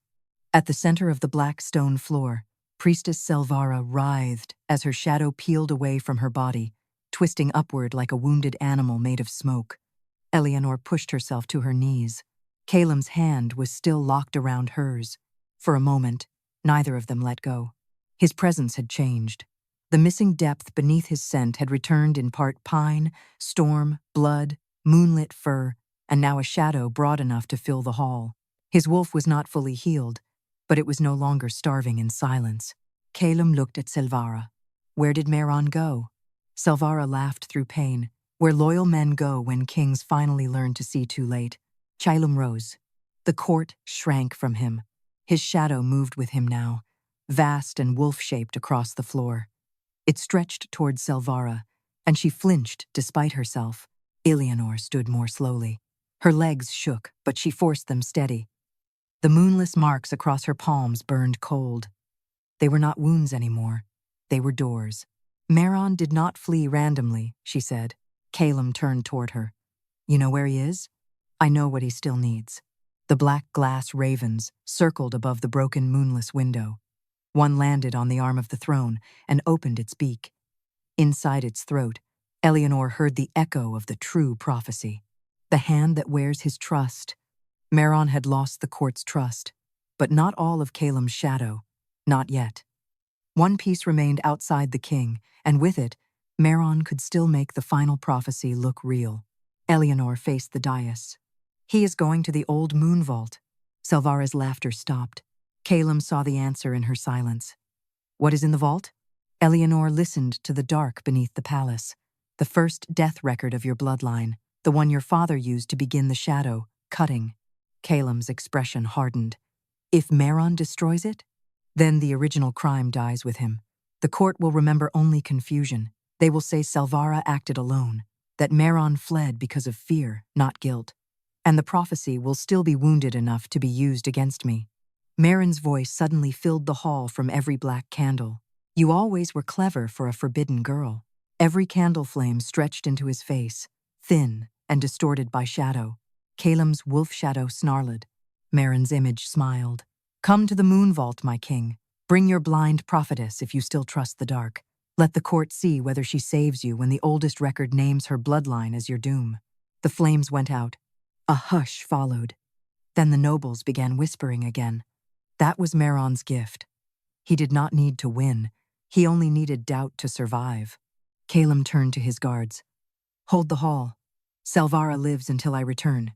At the center of the black stone floor, Priestess Selvara writhed as her shadow peeled away from her body, twisting upward like a wounded animal made of smoke. Elianor pushed herself to her knees. Caelum's hand was still locked around hers. For a moment, neither of them let go. His presence had changed. The missing depth beneath his scent had returned in part pine, storm, blood, moonlit fur, and now a shadow broad enough to fill the hall. His wolf was not fully healed, but it was no longer starving in silence. Caelum looked at Selvara. Where did Meron go? Selvara laughed through pain. Where loyal men go when kings finally learn to see too late. Caelum rose. The court shrank from him. His shadow moved with him now, vast and wolf-shaped across the floor. It stretched toward Selvara, and she flinched despite herself. Elianor stood more slowly. Her legs shook, but she forced them steady. The moonless marks across her palms burned cold. They were not wounds anymore. They were doors. Meron did not flee randomly, she said. Caelum turned toward her. You know where he is? I know what he still needs. The black glass ravens circled above the broken moonless window. One landed on the arm of the throne and opened its beak. Inside its throat, Elianor heard the echo of the true prophecy. the hand that wears his trust. Meron had lost the court's trust, but not all of Caelum's shadow, not yet. One piece remained outside the king, and with it, Meron could still make the final prophecy look real. Elianor faced the dais. He is going to the old moon vault. Selvara's laughter stopped. Caelum saw the answer in her silence. What is in the vault? Elianor listened to the dark beneath the palace. The first death record of your bloodline, the one your father used to begin the shadow, cutting. Caelum's expression hardened. If Meron destroys it? Then the original crime dies with him. The court will remember only confusion. They will say Selvara acted alone, that Meron fled because of fear, not guilt. And the prophecy will still be wounded enough to be used against me. Meron's voice suddenly filled the hall from every black candle. You always were clever for a forbidden girl. Every candle flame stretched into his face, thin and distorted by shadow. Caelum's wolf shadow snarled. Meron's image smiled. Come to the moon vault, my king. Bring your blind prophetess if you still trust the dark. Let the court see whether she saves you when the oldest record names her bloodline as your doom. The flames went out. A hush followed. Then the nobles began whispering again. That was Meron's gift. He did not need to win. He only needed doubt to survive. Caelum turned to his guards. Hold the hall. Selvara lives until I return.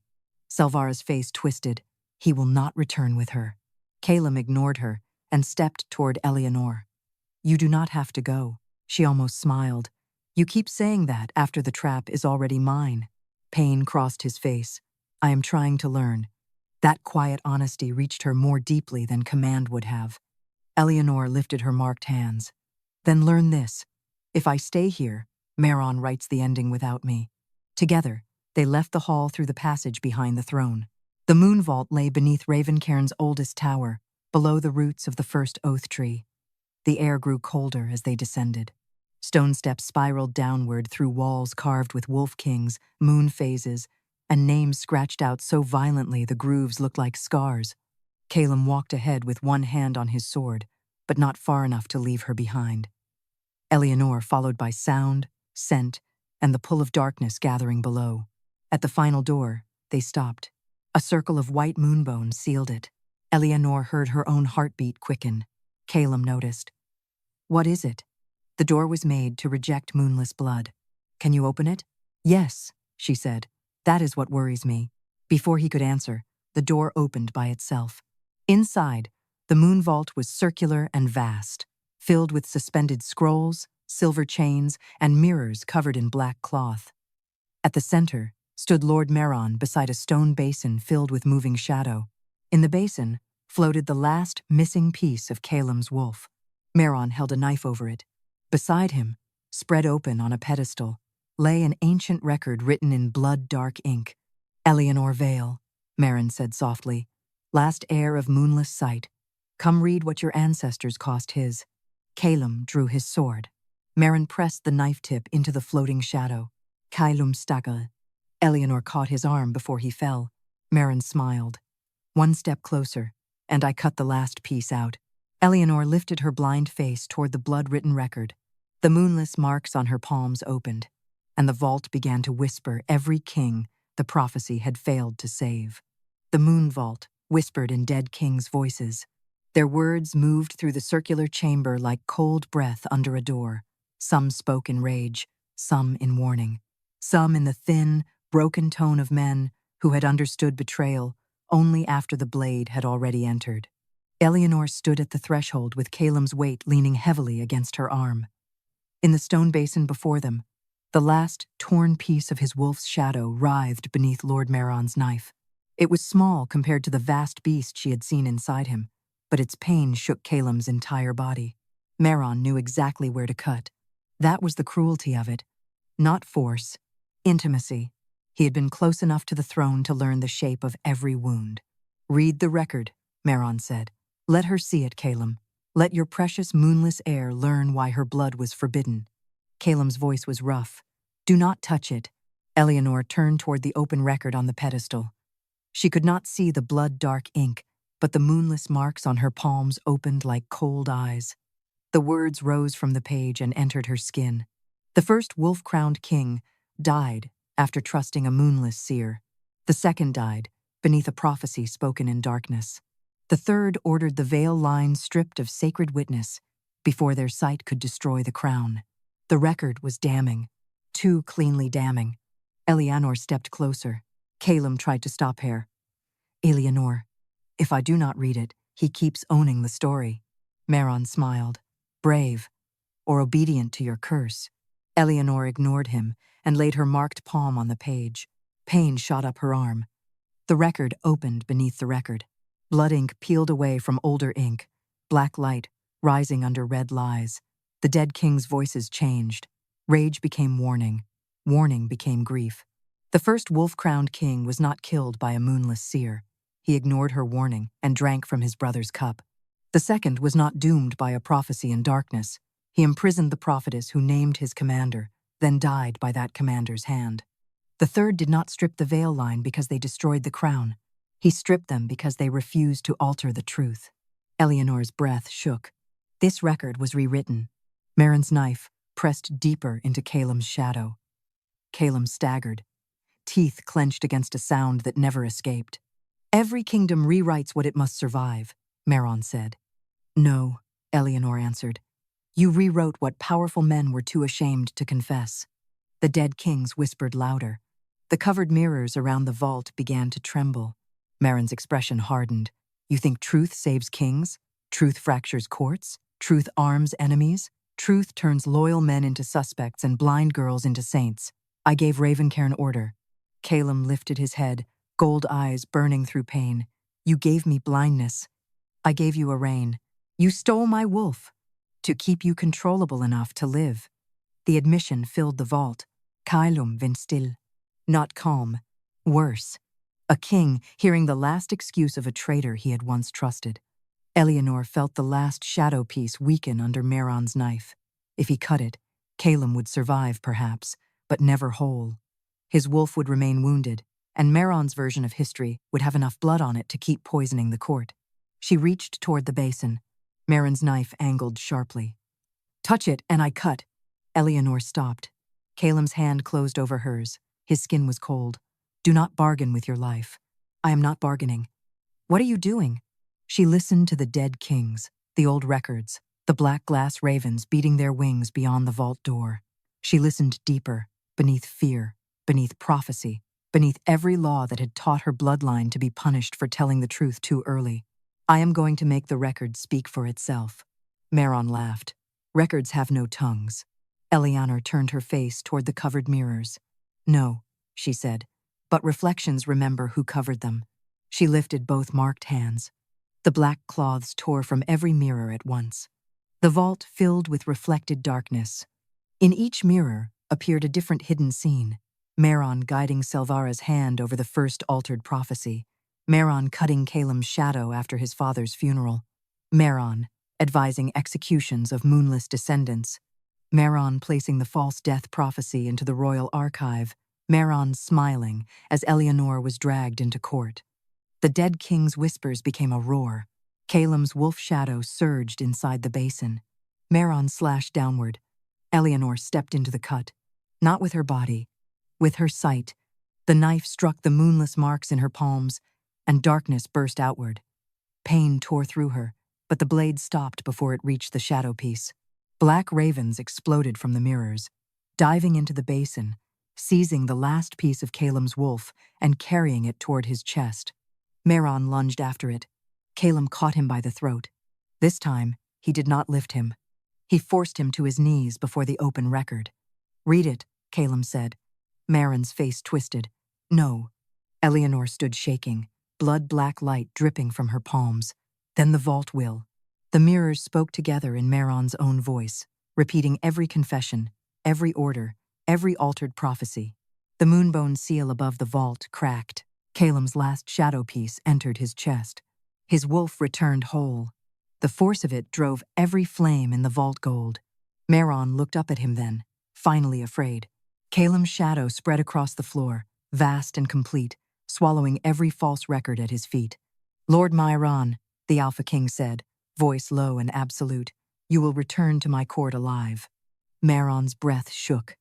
Selvara's face twisted. He will not return with her. Caelum ignored her and stepped toward Elianor. You do not have to go. She almost smiled. You keep saying that after the trap is already mine. Pain crossed his face. I am trying to learn. That quiet honesty reached her more deeply than command would have. Elianor lifted her marked hands. Then learn this. If I stay here, Meron writes the ending without me. Together, they left the hall through the passage behind the throne. The moon vault lay beneath Ravencairn's oldest tower, below the roots of the first oath tree. The air grew colder as they descended. Stone steps spiraled downward through walls carved with wolf kings, moon phases, and names scratched out so violently the grooves looked like scars. Caelum walked ahead with one hand on his sword, but not far enough to leave her behind. Elianor followed by sound, scent, and the pull of darkness gathering below. At the final door, they stopped. A circle of white moonbones sealed it. Elianor heard her own heartbeat quicken. Caelum noticed. What is it? The door was made to reject moonless blood. Can you open it? Yes, she said. That is what worries me. Before he could answer, the door opened by itself. Inside, the moon vault was circular and vast, filled with suspended scrolls, silver chains, and mirrors covered in black cloth. At the center stood Lord Meron beside a stone basin filled with moving shadow. In the basin floated the last missing piece of Caelum's wolf. Meron held a knife over it. Beside him, spread open on a pedestal, lay an ancient record written in blood-dark ink. Elianor Vale, Meron said softly, last heir of moonless sight. Come read what your ancestors cost his. Caelum drew his sword. Meron pressed the knife tip into the floating shadow. Caelum staggered. Elianor caught his arm before he fell. Meron smiled. One step closer, and I cut the last piece out. Elianor lifted her blind face toward the blood-written record. The moonless marks on her palms opened, and the vault began to whisper every king the prophecy had failed to save. The moon vault whispered in dead kings' voices. Their words moved through the circular chamber like cold breath under a door. Some spoke in rage, some in warning, some in the thin, broken tone of men who had understood betrayal only after the blade had already entered. Elianor stood at the threshold with Caelum's weight leaning heavily against her arm. In the stone basin before them, the last torn piece of his wolf's shadow writhed beneath Lord Meron's knife. It was small compared to the vast beast she had seen inside him, but its pain shook Caelum's entire body. Meron knew exactly where to cut. That was the cruelty of it. Not force, intimacy. He had been close enough to the throne to learn the shape of every wound. Read the record, Meron said. Let her see it, Caelum. Let your precious moonless heir learn why her blood was forbidden. Caelum's voice was rough. Do not touch it. Elianor turned toward the open record on the pedestal. She could not see the blood-dark ink, but the moonless marks on her palms opened like cold eyes. The words rose from the page and entered her skin. The first wolf-crowned king died after trusting a moonless seer. The second died, beneath a prophecy spoken in darkness. The third ordered the veil line stripped of sacred witness before their sight could destroy the crown. The record was damning, too cleanly damning. Elianor stepped closer. Caelum tried to stop her. Elianor, if I do not read it, he keeps owning the story. Meron smiled. Brave, or obedient to your curse. Elianor ignored him and laid her marked palm on the page. Pain shot up her arm. The record opened beneath the record. Blood ink peeled away from older ink, black light rising under red lies. The dead king's voices changed. Rage became warning. Warning became grief. The first wolf-crowned king was not killed by a moonless seer. He ignored her warning and drank from his brother's cup. The second was not doomed by a prophecy in darkness. He imprisoned the prophetess who named his commander, then died by that commander's hand. The third did not strip the veil line because they destroyed the crown. He stripped them because they refused to alter the truth. Elianor's breath shook. This record was rewritten. Meron's knife pressed deeper into Caelum's shadow. Caelum staggered, teeth clenched against a sound that never escaped. Every kingdom rewrites what it must survive, Meron said. No, Elianor answered. You rewrote what powerful men were too ashamed to confess. The dead kings whispered louder. The covered mirrors around the vault began to tremble. Meron's expression hardened. You think truth saves kings? Truth fractures courts? Truth arms enemies? Truth turns loyal men into suspects and blind girls into saints. I gave Ravencairn order. Caelum lifted his head, gold eyes burning through pain. You gave me blindness. I gave you a rein. You stole my wolf, to keep you controllable enough to live. The admission filled the vault. Caelum went still. Not calm. Worse. A king hearing the last excuse of a traitor he had once trusted. Elianor felt the last shadow piece weaken under Meron's knife. If he cut it, Caelum would survive, perhaps, but never whole. His wolf would remain wounded, and Meron's version of history would have enough blood on it to keep poisoning the court. She reached toward the basin. Meron's knife angled sharply. Touch it, and I cut. Elianor stopped. Caelum's hand closed over hers. His skin was cold. Do not bargain with your life. I am not bargaining. What are you doing? She listened to the dead kings, the old records, the black glass ravens beating their wings beyond the vault door. She listened deeper, beneath fear, beneath prophecy, beneath every law that had taught her bloodline to be punished for telling the truth too early. I am going to make the record speak for itself. Meron laughed. Records have no tongues. Elianor turned her face toward the covered mirrors. No, she said, but reflections remember who covered them. She lifted both marked hands. The black cloths tore from every mirror at once. The vault filled with reflected darkness. In each mirror appeared a different hidden scene. Meron guiding Selvara's hand over the first altered prophecy. Meron cutting Caelum's shadow after his father's funeral. Meron advising executions of moonless descendants. Meron placing the false death prophecy into the royal archive. Meron smiling as Elianor was dragged into court. The dead king's whispers became a roar. Caelum's wolf shadow surged inside the basin. Meron slashed downward. Elianor stepped into the cut. Not with her body, with her sight. The knife struck the moonless marks in her palms, and darkness burst outward. Pain tore through her, but the blade stopped before it reached the shadow piece. Black ravens exploded from the mirrors, diving into the basin, seizing the last piece of Caelum's wolf and carrying it toward his chest. Meron lunged after it. Caelum caught him by the throat. This time, he did not lift him. He forced him to his knees before the open record. Read it, Caelum said. Meron's face twisted. No. Elianor stood shaking, blood-black light dripping from her palms. Then the vault will. The mirrors spoke together in Meron's own voice, repeating every confession, every order, every altered prophecy. The moonbone seal above the vault cracked. Caelum's last shadow piece entered his chest. His wolf returned whole. The force of it drove every flame in the vault gold. Meron looked up at him then, finally afraid. Caelum's shadow spread across the floor, vast and complete, swallowing every false record at his feet. Lord Myron, the Alpha King said, voice low and absolute, you will return to my court alive. Meron's breath shook.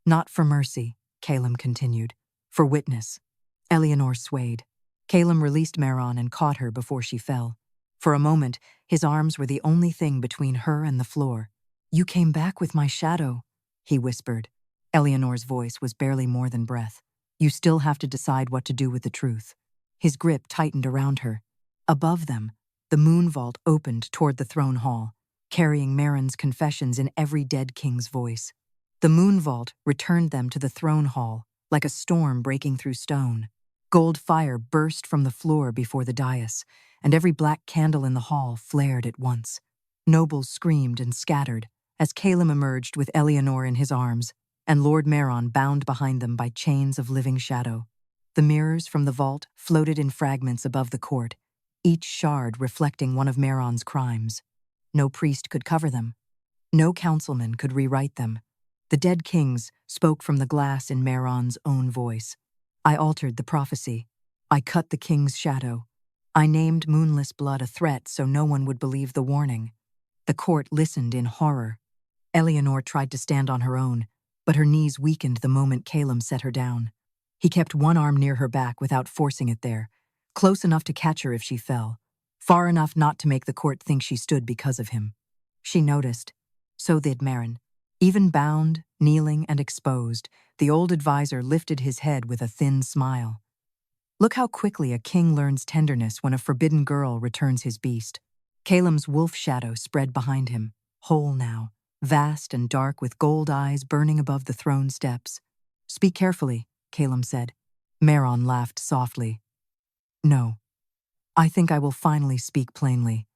Not for mercy, Caelum continued, for witness. Elianor swayed. Caelum released Meron and caught her before she fell. For a moment, his arms were the only thing between her and the floor. "You came back with my shadow," he whispered. Elianor's voice was barely more than breath. "You still have to decide what to do with the truth." His grip tightened around her. Above them, the moon vault opened toward the throne hall, carrying Meron's confessions in every dead king's voice. The moon vault returned them to the throne hall, like a storm breaking through stone. Gold fire burst from the floor before the dais, and every black candle in the hall flared at once. Nobles screamed and scattered as Caelum emerged with Elianor in his arms, and Lord Meron bound behind them by chains of living shadow. The mirrors from the vault floated in fragments above the court, each shard reflecting one of Meron's crimes. No priest could cover them. No councilman could rewrite them. The dead kings spoke from the glass in Meron's own voice. "I altered the prophecy. I cut the king's shadow. I named Moonless Blood a threat so no one would believe the warning." The court listened in horror. Elianor tried to stand on her own, but her knees weakened the moment Caelum set her down. He kept one arm near her back without forcing it there, close enough to catch her if she fell, far enough not to make the court think she stood because of him. She noticed. So did Meron. Even bound, kneeling, and exposed, the old advisor lifted his head with a thin smile. Look how quickly a king learns tenderness when a forbidden girl returns his beast. Caelum's wolf shadow spread behind him, whole now, vast and dark with gold eyes burning above the throne steps. "Speak carefully," Caelum said. Meron laughed softly. "No. I think I will finally speak plainly.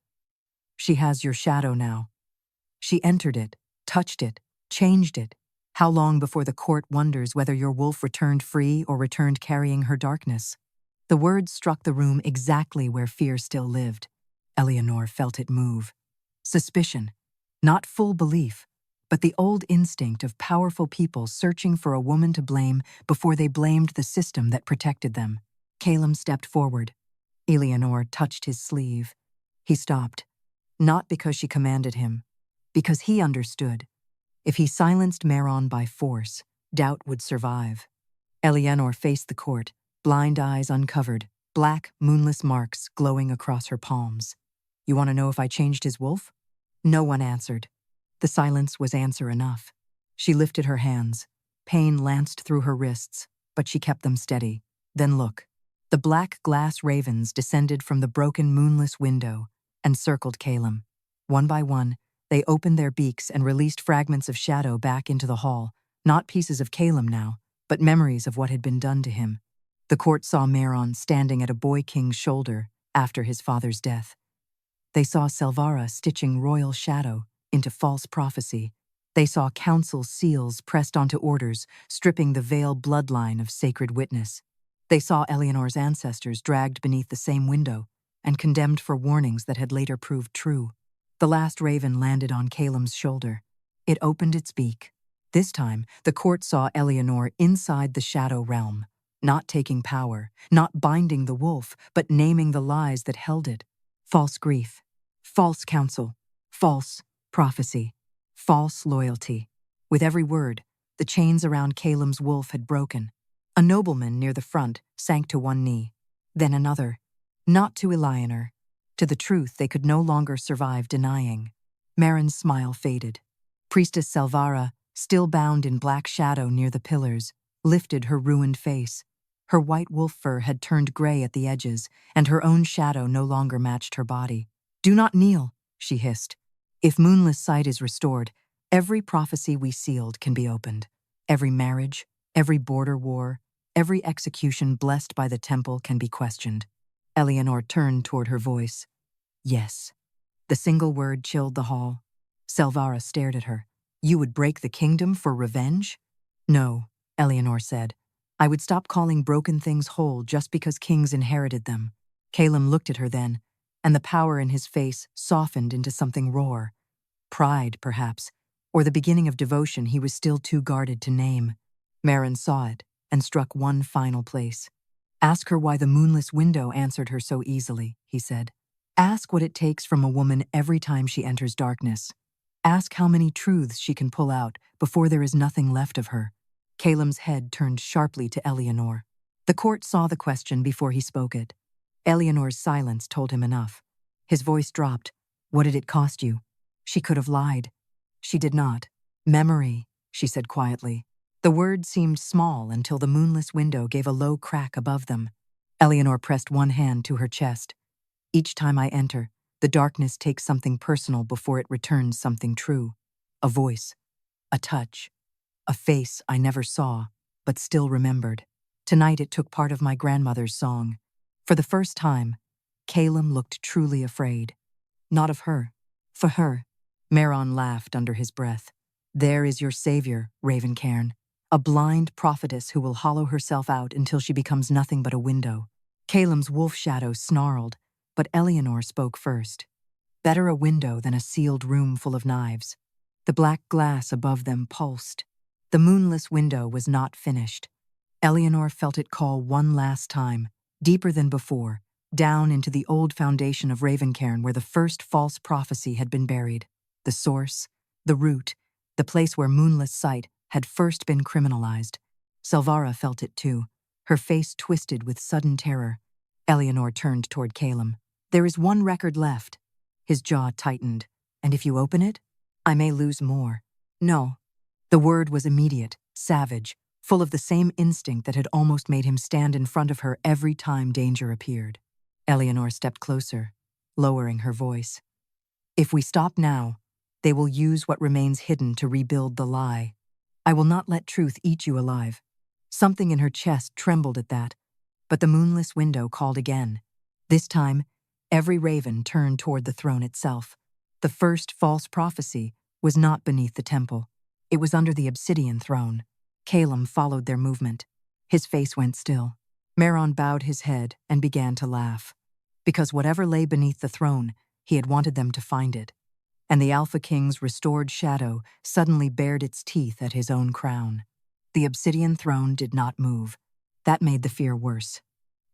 She has your shadow now. She entered it, touched it, changed it. How long before the court wonders whether your wolf returned free or returned carrying her darkness?" The words struck the room exactly where fear still lived. Elianor felt it move. Suspicion. Not full belief, but the old instinct of powerful people searching for a woman to blame before they blamed the system that protected them. Caelum stepped forward. Elianor touched his sleeve. He stopped, not because she commanded him, because he understood. If he silenced Meron by force, doubt would survive. Elianor faced the court, blind eyes uncovered, black, moonless marks glowing across her palms. "You want to know if I changed his wolf?" No one answered. The silence was answer enough. She lifted her hands. Pain lanced through her wrists, but she kept them steady. Then look. The black glass ravens descended from the broken moonless window and circled Caelum. One by one, they opened their beaks and released fragments of shadow back into the hall, not pieces of Caelum now, but memories of what had been done to him. The court saw Meron standing at a boy king's shoulder after his father's death. They saw Selvara stitching royal shadow into false prophecy. They saw council seals pressed onto orders, stripping the veil bloodline of sacred witness. They saw Elianor's ancestors dragged beneath the same window and condemned for warnings that had later proved true. The last raven landed on Caelum's shoulder. It opened its beak. This time, the court saw Elianor inside the shadow realm, not taking power, not binding the wolf, but naming the lies that held it. False grief, false counsel, false prophecy, false loyalty. With every word, the chains around Caelum's wolf had broken. A nobleman near the front sank to one knee, then another. Not to Elianor, to the truth they could no longer survive denying. Meron's smile faded. Priestess Selvara, still bound in black shadow near the pillars, lifted her ruined face. Her white wolf fur had turned gray at the edges, and her own shadow no longer matched her body. "Do not kneel," she hissed. "If Moonless Sight is restored, every prophecy we sealed can be opened. Every marriage, every border war, every execution blessed by the temple can be questioned." Elianor turned toward her voice. "Yes." The single word chilled the hall. Selvara stared at her. "You would break the kingdom for revenge?" "No," Elianor said. "I would stop calling broken things whole just because kings inherited them." Caelum looked at her then, and the power in his face softened into something raw. Pride, perhaps, or the beginning of devotion he was still too guarded to name. Meron saw it and struck one final place. "Ask her why the Moonless Window answered her so easily," he said. "Ask what it takes from a woman every time she enters darkness. Ask how many truths she can pull out before there is nothing left of her." Caelum's head turned sharply to Elianor. The court saw the question before he spoke it. Elianor's silence told him enough. His voice dropped. What did it cost you? She could have lied. She did not. Memory, she said quietly. The word seemed small until the moonless window gave a low crack above them. Elianor pressed one hand to her chest. Each time I enter, the darkness takes something personal before it returns something true. A voice, a touch, a face I never saw, but still remembered. Tonight it took part of my grandmother's song. For the first time, Caelum looked truly afraid. Not of her. For her. Meron laughed under his breath. There is your savior, Ravencairn. A blind prophetess who will hollow herself out until she becomes nothing but a window. Caelum's wolf shadow snarled, but Elianor spoke first. Better a window than a sealed room full of knives. The black glass above them pulsed. The moonless window was not finished. Elianor felt it call one last time, deeper than before, down into the old foundation of Ravencairn where the first false prophecy had been buried. The source, the root, the place where moonless sight had first been criminalized. Silvara felt it too, her face twisted with sudden terror. Elianor turned toward Caelum. There is one record left. His jaw tightened. And if you open it, I may lose more. No. The word was immediate, savage, full of the same instinct that had almost made him stand in front of her every time danger appeared. Elianor stepped closer, lowering her voice. If we stop now, they will use what remains hidden to rebuild the lie. I will not let truth eat you alive. Something in her chest trembled at that, but the moonless window called again. This time, every raven turned toward the throne itself. The first false prophecy was not beneath the temple. It was under the obsidian throne. Caelum followed their movement. His face went still. Meron bowed his head and began to laugh. Because whatever lay beneath the throne, he had wanted them to find it. And the Alpha King's restored shadow suddenly bared its teeth at his own crown. The obsidian throne did not move. That made the fear worse.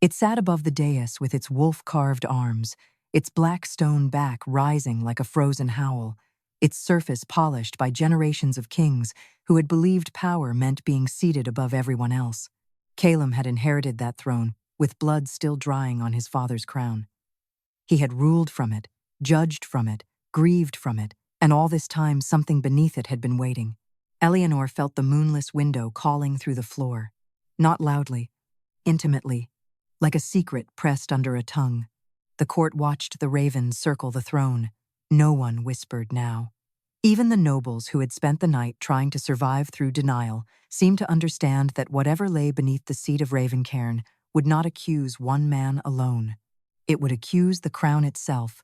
It sat above the dais with its wolf-carved arms, its black stone back rising like a frozen howl, its surface polished by generations of kings who had believed power meant being seated above everyone else. Caelum had inherited that throne, with blood still drying on his father's crown. He had ruled from it, judged from it, grieved from it, and all this time something beneath it had been waiting. Elianor felt the moonless window calling through the floor. Not loudly, intimately, like a secret pressed under a tongue. The court watched the ravens circle the throne. No one whispered now. Even the nobles who had spent the night trying to survive through denial seemed to understand that whatever lay beneath the seat of Ravencairn would not accuse one man alone. It would accuse the crown itself.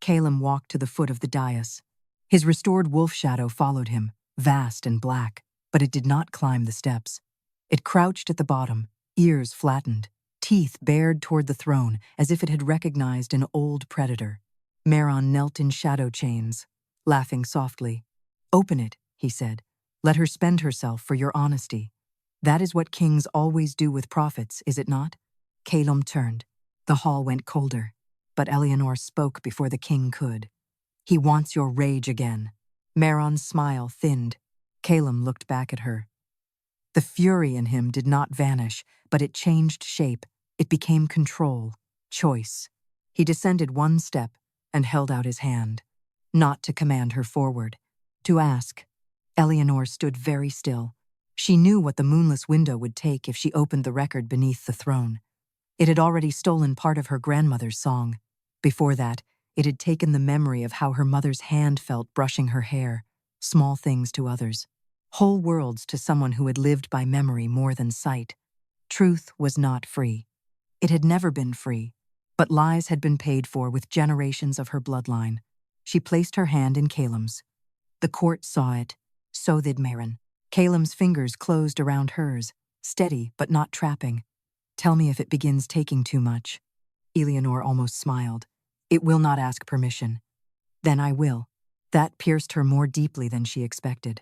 Caelum walked to the foot of the dais. His restored wolf shadow followed him, vast and black, but it did not climb the steps. It crouched at the bottom, ears flattened, teeth bared toward the throne as if it had recognized an old predator. Meron knelt in shadow chains, laughing softly. "Open it," he said. "Let her spend herself for your honesty. That is what kings always do with prophets, is it not?" Caelum turned. The hall went colder, but Elianor spoke before the king could. "He wants your rage again." Meron's smile thinned. Caelum looked back at her. The fury in him did not vanish, but it changed shape. It became control, choice. He descended one step and held out his hand. Not to command her forward, to ask. Elianor stood very still. She knew what the moonless window would take if she opened the record beneath the throne. It had already stolen part of her grandmother's song. Before that, it had taken the memory of how her mother's hand felt brushing her hair, small things to others, whole worlds to someone who had lived by memory more than sight. Truth was not free. It had never been free, but lies had been paid for with generations of her bloodline. She placed her hand in Caelum's. The court saw it. So did Meron. Caelum's fingers closed around hers, steady but not trapping. "Tell me if it begins taking too much." Elianor almost smiled. "It will not ask permission." "Then I will." That pierced her more deeply than she expected.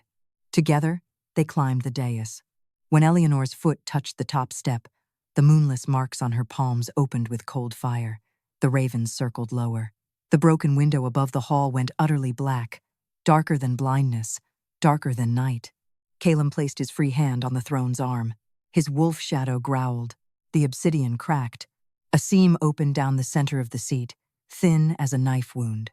Together, they climbed the dais. When Elianor's foot touched the top step, the moonless marks on her palms opened with cold fire. The ravens circled lower. The broken window above the hall went utterly black, darker than blindness, darker than night. Caelum placed his free hand on the throne's arm. His wolf shadow growled. The obsidian cracked. A seam opened down the center of the seat, thin as a knife wound.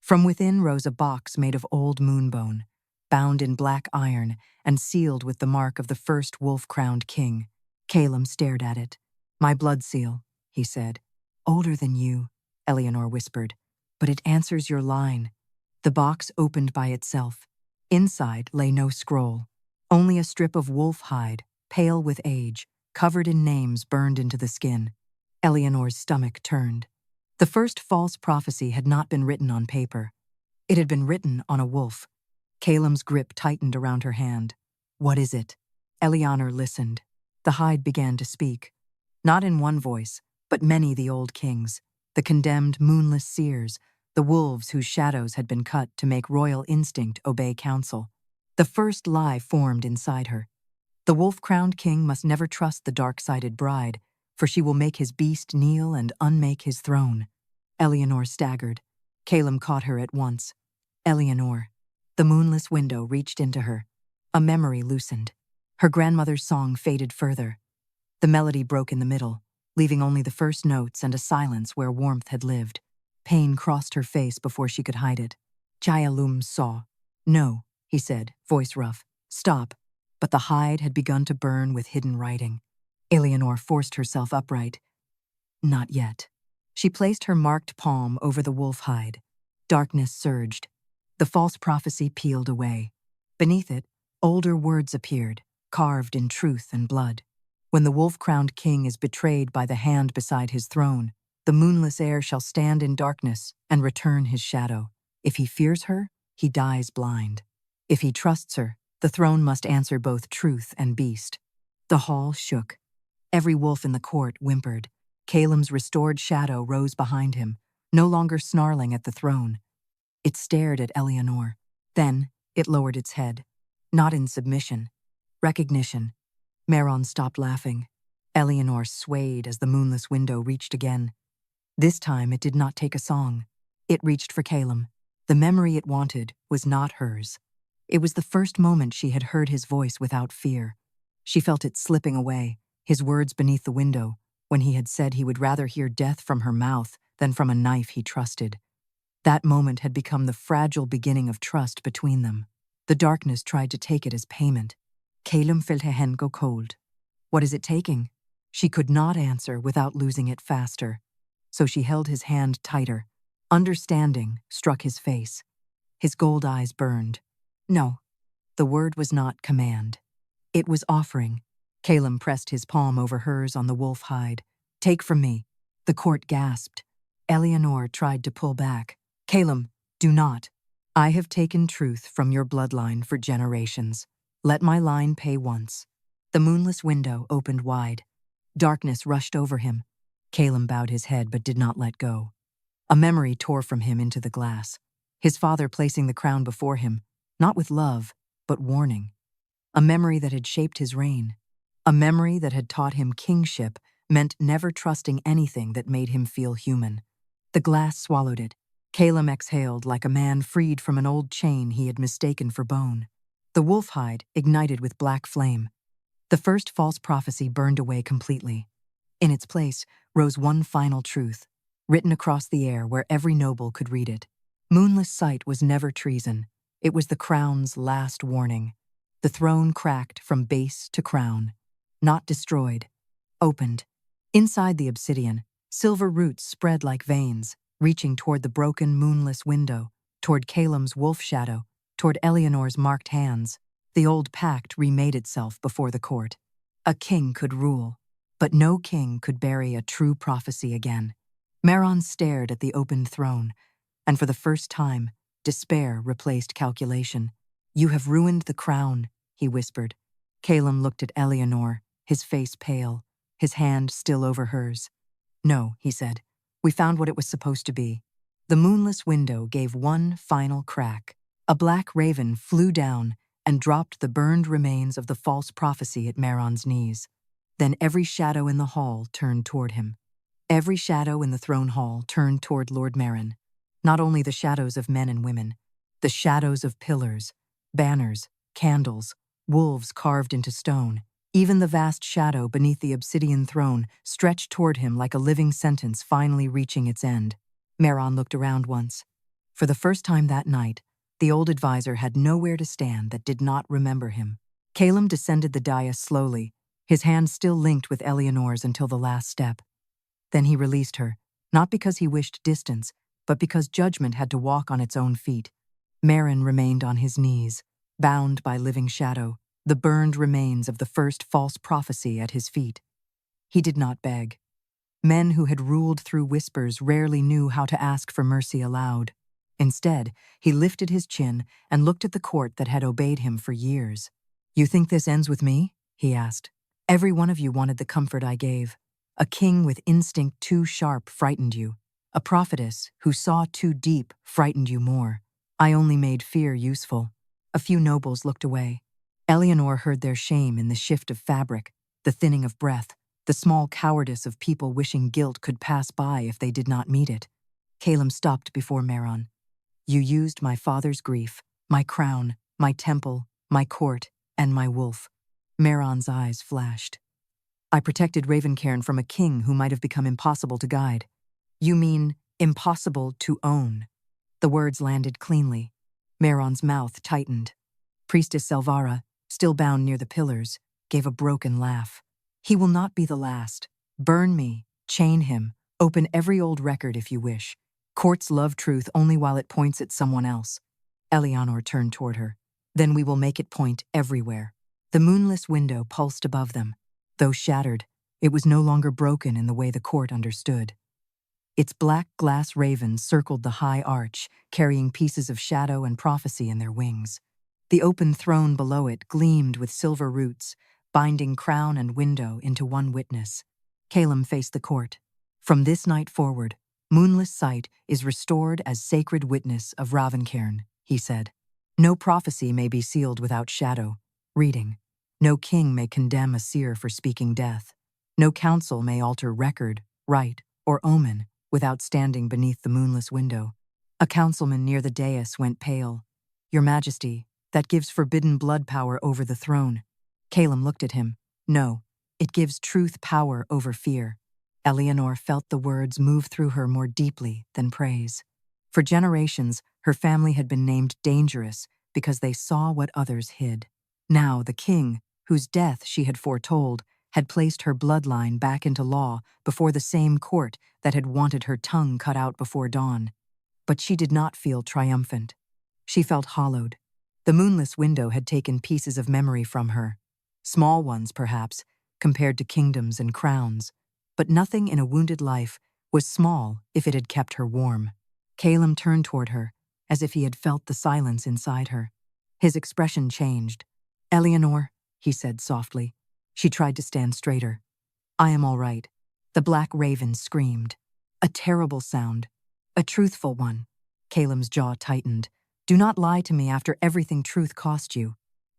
From within rose a box made of old moonbone, bound in black iron and sealed with the mark of the first wolf-crowned king. Caelum stared at it. "My blood seal," he said. "Older than you," Elianor whispered, "but it answers your line." The box opened by itself. Inside lay no scroll, only a strip of wolf hide, pale with age, covered in names burned into the skin. Elianor's stomach turned. The first false prophecy had not been written on paper. It had been written on a wolf. Caelum's grip tightened around her hand. "What is it?" Elianor listened. The hide began to speak. Not in one voice, but many the old kings, the condemned moonless seers, the wolves whose shadows had been cut to make royal instinct obey counsel. The first lie formed inside her. The wolf-crowned king must never trust the dark-sided bride, for she will make his beast kneel and unmake his throne. Elianor staggered. Caelum caught her at once. "Elianor." The moonless window reached into her. A memory loosened. Her grandmother's song faded further. The melody broke in the middle, leaving only the first notes and a silence where warmth had lived. Pain crossed her face before she could hide it. Caelum saw. "No," he said, voice rough. "Stop." But the hide had begun to burn with hidden writing. Elianor forced herself upright. Not yet. She placed her marked palm over the wolf hide. Darkness surged. The false prophecy peeled away. Beneath it, older words appeared, carved in truth and blood. When the wolf-crowned king is betrayed by the hand beside his throne, the moonless heir shall stand in darkness and return his shadow. If he fears her, he dies blind. If he trusts her, the throne must answer both truth and beast. The hall shook. Every wolf in the court whimpered. Caelum's restored shadow rose behind him, no longer snarling at the throne. It stared at Elianor. Then it lowered its head. Not in submission. Recognition. Meron stopped laughing. Elianor swayed as the moonless window reached again. This time it did not take a song. It reached for Caelum. The memory it wanted was not hers. It was the first moment she had heard his voice without fear. She felt it slipping away, his words beneath the window, when he had said he would rather hear death from her mouth than from a knife he trusted. That moment had become the fragile beginning of trust between them. The darkness tried to take it as payment. Caelum felt her hand go cold. "What is it taking?" She could not answer without losing it faster. So she held his hand tighter. Understanding struck his face. His gold eyes burned. No. The word was not command. It was offering. Caelum pressed his palm over hers on the wolf hide. "Take from me." The court gasped. Elianor tried to pull back. "Caelum, do not. I have taken truth from your bloodline for generations. Let my line pay once." The moonless window opened wide. Darkness rushed over him. Caelum bowed his head but did not let go. A memory tore from him into the glass. His father placing the crown before him, not with love, but warning. A memory that had shaped his reign. A memory that had taught him kingship meant never trusting anything that made him feel human. The glass swallowed it. Caelum exhaled like a man freed from an old chain he had mistaken for bone. The wolf hide ignited with black flame. The first false prophecy burned away completely. In its place rose one final truth, written across the air where every noble could read it. Moonless sight was never treason. It was the crown's last warning. The throne cracked from base to crown. Not destroyed. Opened. Inside the obsidian, silver roots spread like veins, reaching toward the broken moonless window, toward Caelum's wolf shadow, toward Elianor's marked hands. The old pact remade itself before the court. A king could rule, but no king could bury a true prophecy again. Meron stared at the opened throne, and for the first time, despair replaced calculation. "You have ruined the crown," he whispered. Caelum looked at Elianor, his face pale, his hand still over hers. "No," he said. "We found what it was supposed to be." The moonless window gave one final crack. A black raven flew down and dropped the burned remains of the false prophecy at Meron's knees. Then every shadow in the hall turned toward him. Every shadow in the throne hall turned toward Lord Meron. Not only the shadows of men and women, the shadows of pillars, banners, candles, wolves carved into stone, Even the vast shadow beneath the obsidian throne stretched toward him like a living sentence finally reaching its end. Meron looked around once. For the first time that night, the old advisor had nowhere to stand that did not remember him. Caelum descended the dais slowly, his hand still linked with Elianor's until the last step. Then he released her, not because he wished distance, but because judgment had to walk on its own feet. Meron remained on his knees, bound by living shadow, the burned remains of the first false prophecy at his feet. He did not beg. Men who had ruled through whispers rarely knew how to ask for mercy aloud. Instead, he lifted his chin and looked at the court that had obeyed him for years. "You think this ends with me?" he asked. "Every one of you wanted the comfort I gave. A king with instinct too sharp frightened you. A prophetess who saw too deep frightened you more. I only made fear useful." A few nobles looked away. Elianor heard their shame in the shift of fabric, the thinning of breath, the small cowardice of people wishing guilt could pass by if they did not meet it. Caelum stopped before Meron. "You used my father's grief, my crown, my temple, my court, and my wolf." Meron's eyes flashed. "I protected Ravencairn from a king who might have become impossible to guide." "You mean impossible to own." The words landed cleanly. Meron's mouth tightened. Priestess Selvara, still bound near the pillars, gave a broken laugh. "He will not be the last. Burn me, chain him, open every old record if you wish. Courts love truth only while it points at someone else." Elianor turned toward her. "Then we will make it point everywhere." The moonless window pulsed above them. Though shattered, it was no longer broken in the way the court understood. Its black glass ravens circled the high arch, carrying pieces of shadow and prophecy in their wings. The open throne below it gleamed with silver roots, binding crown and window into one witness. Caelum faced the court. "From this night forward, Moonless Sight is restored as sacred witness of Ravencairn," he said. "No prophecy may be sealed without shadow, reading. No king may condemn a seer for speaking death. No council may alter record, rite, or omen without standing beneath the moonless window." A councilman near the dais went pale. "Your Majesty, that gives forbidden blood power over the throne." Caelum looked at him. "No, it gives truth power over fear." Elianor felt the words move through her more deeply than praise. For generations, her family had been named dangerous because they saw what others hid. Now the king, whose death she had foretold, had placed her bloodline back into law before the same court that had wanted her tongue cut out before dawn. But she did not feel triumphant. She felt hollowed. The moonless window had taken pieces of memory from her. Small ones, perhaps, compared to kingdoms and crowns. But nothing in a wounded life was small if it had kept her warm. Caelum turned toward her, as if he had felt the silence inside her. His expression changed. "Elianor," he said softly. She tried to stand straighter. "I am all right." The black raven screamed. A terrible sound. A truthful one. Caelum's jaw tightened. "Do not lie to me after everything truth cost you."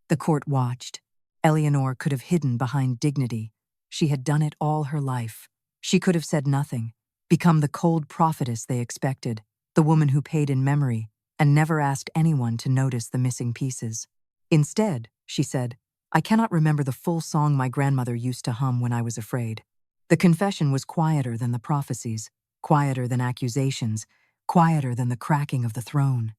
The court watched. Elianor could have hidden behind dignity. She had done it all her life. She could have said nothing, become the cold prophetess they expected, the woman who paid in memory and never asked anyone to notice the missing pieces. Instead, she said, "I cannot remember the full song my grandmother used to hum when I was afraid." The confession was quieter than the prophecies, quieter than accusations, quieter than the cracking of the throne.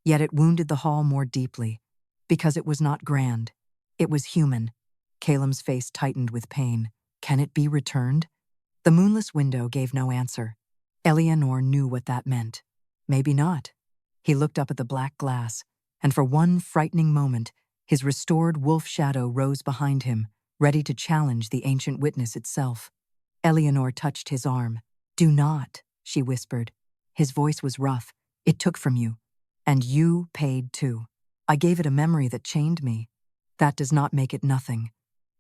Yet it wounded the hall more deeply, because it was not grand. It was human. Caelum's face tightened with pain. Can it be returned? The moonless window gave no answer. Elianor knew what that meant. Maybe not. He looked up at the black glass, and for one frightening moment, his restored wolf shadow rose behind him, ready to challenge the ancient witness itself. Elianor touched his arm. "Do not," she whispered. His voice was rough. "It took from you. And you paid too. I gave it a memory that chained me. That does not make it nothing."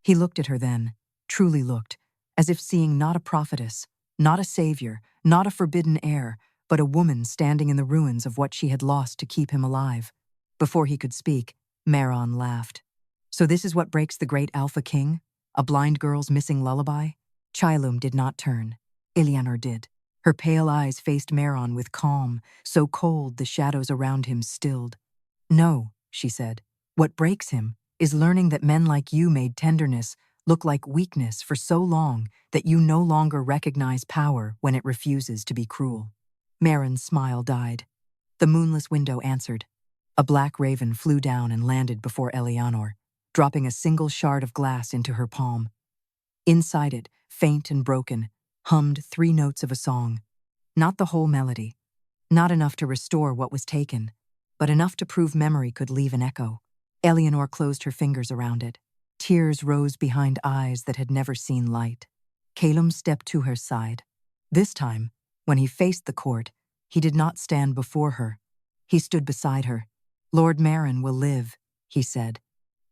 He looked at her then, truly looked, as if seeing not a prophetess, not a savior, not a forbidden heir, but a woman standing in the ruins of what she had lost to keep him alive. Before he could speak, Meron laughed. "So this is what breaks the great Alpha King? A blind girl's missing lullaby?" Caelum did not turn. Elianor did. Her pale eyes faced Meron with calm, so cold the shadows around him stilled. "No," she said. "What breaks him is learning that men like you made tenderness look like weakness for so long that you no longer recognize power when it refuses to be cruel. Marin's smile died. The moonless window answered. A black raven flew down and landed before Elianor, dropping a single shard of glass into her palm. Inside it, faint and broken, hummed 3 notes of a song. Not the whole melody. Not enough to restore what was taken, but enough to prove memory could leave an echo. Elianor closed her fingers around it. Tears rose behind eyes that had never seen light. Caelum stepped to her side. This time, when he faced the court, he did not stand before her. He stood beside her. "Lord Marin will live," he said.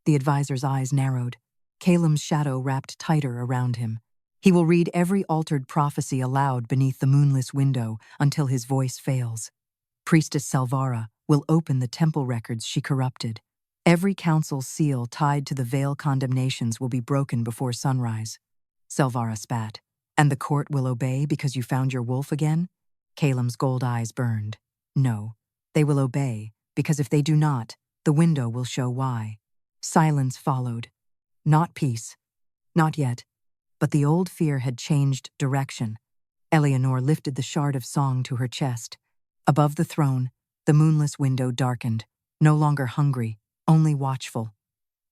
The advisor's eyes narrowed. Caelum's shadow wrapped tighter around him. "He will read every altered prophecy aloud beneath the moonless window until his voice fails. Priestess Salvara will open the temple records she corrupted. Every council's seal tied to the veil condemnations will be broken before sunrise." Salvara spat. "And the court will obey because you found your wolf again?" Caelum's gold eyes burned. "No, they will obey because if they do not, the window will show why." Silence followed. Not peace. Not yet. But the old fear had changed direction. Elianor lifted the shard of song to her chest. Above the throne, the moonless window darkened, no longer hungry, only watchful.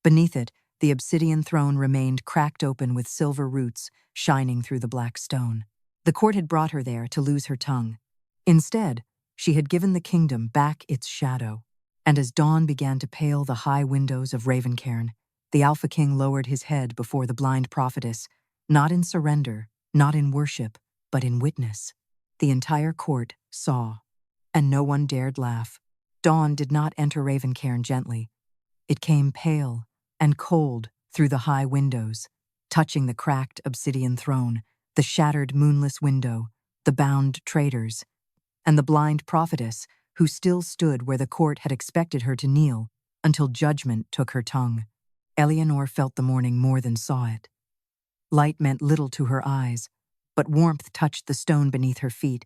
Beneath it, the obsidian throne remained cracked open with silver roots shining through the black stone. The court had brought her there to lose her tongue. Instead, she had given the kingdom back its shadow. And as dawn began to pale the high windows of Ravencairn, the Alpha King lowered his head before the blind prophetess, not in surrender, not in worship, but in witness. The entire court saw, and no one dared laugh. Dawn did not enter Ravencairn gently. It came pale and cold through the high windows, touching the cracked obsidian throne, the shattered moonless window, the bound traitors, and the blind prophetess who still stood where the court had expected her to kneel until judgment took her tongue. Elianor felt the morning more than saw it. Light meant little to her eyes, but warmth touched the stone beneath her feet,